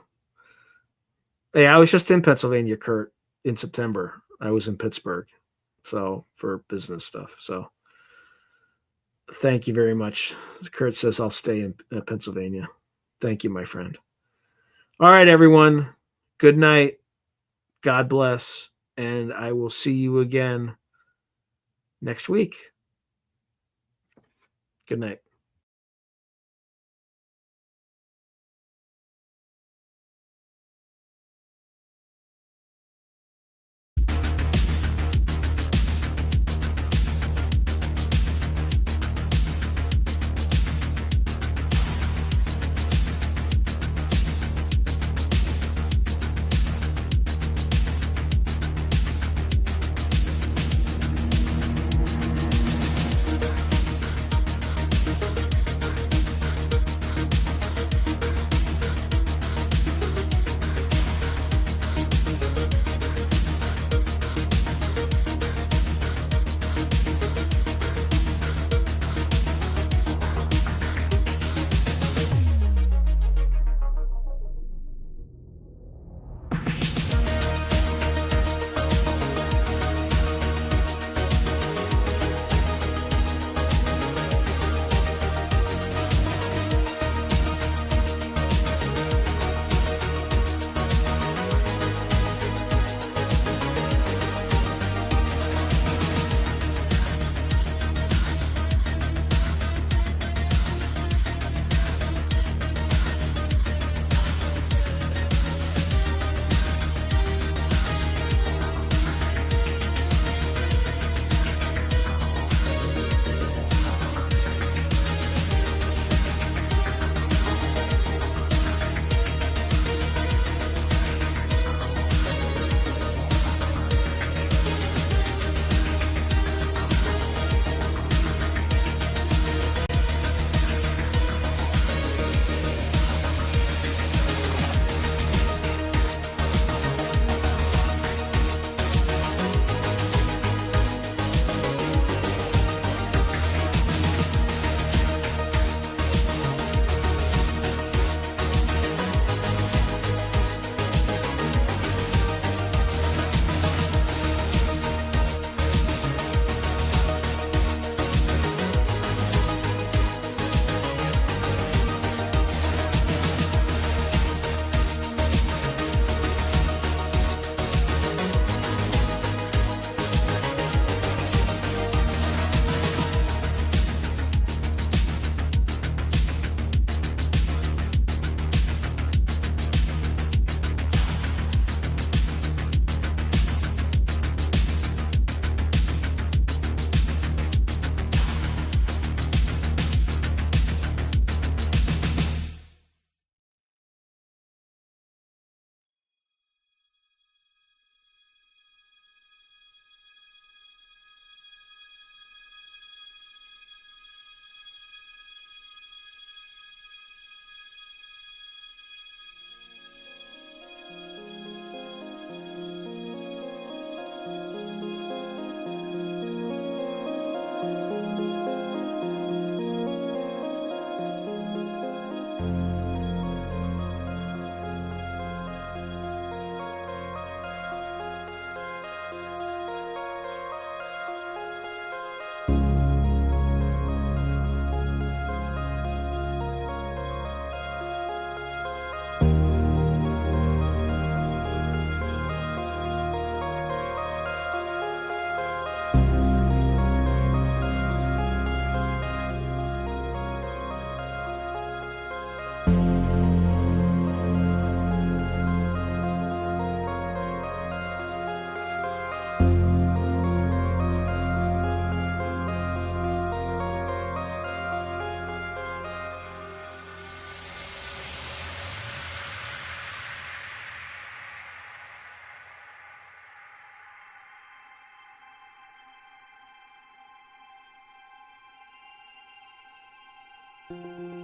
Hey, I was just in Pennsylvania, Kurt, in September. I was in Pittsburgh, so for business stuff. So thank you very much. Kurt says I'll stay in Pennsylvania. Thank you, my friend. All right, everyone. Good night. God bless. And I will see you again next week. Good night. you.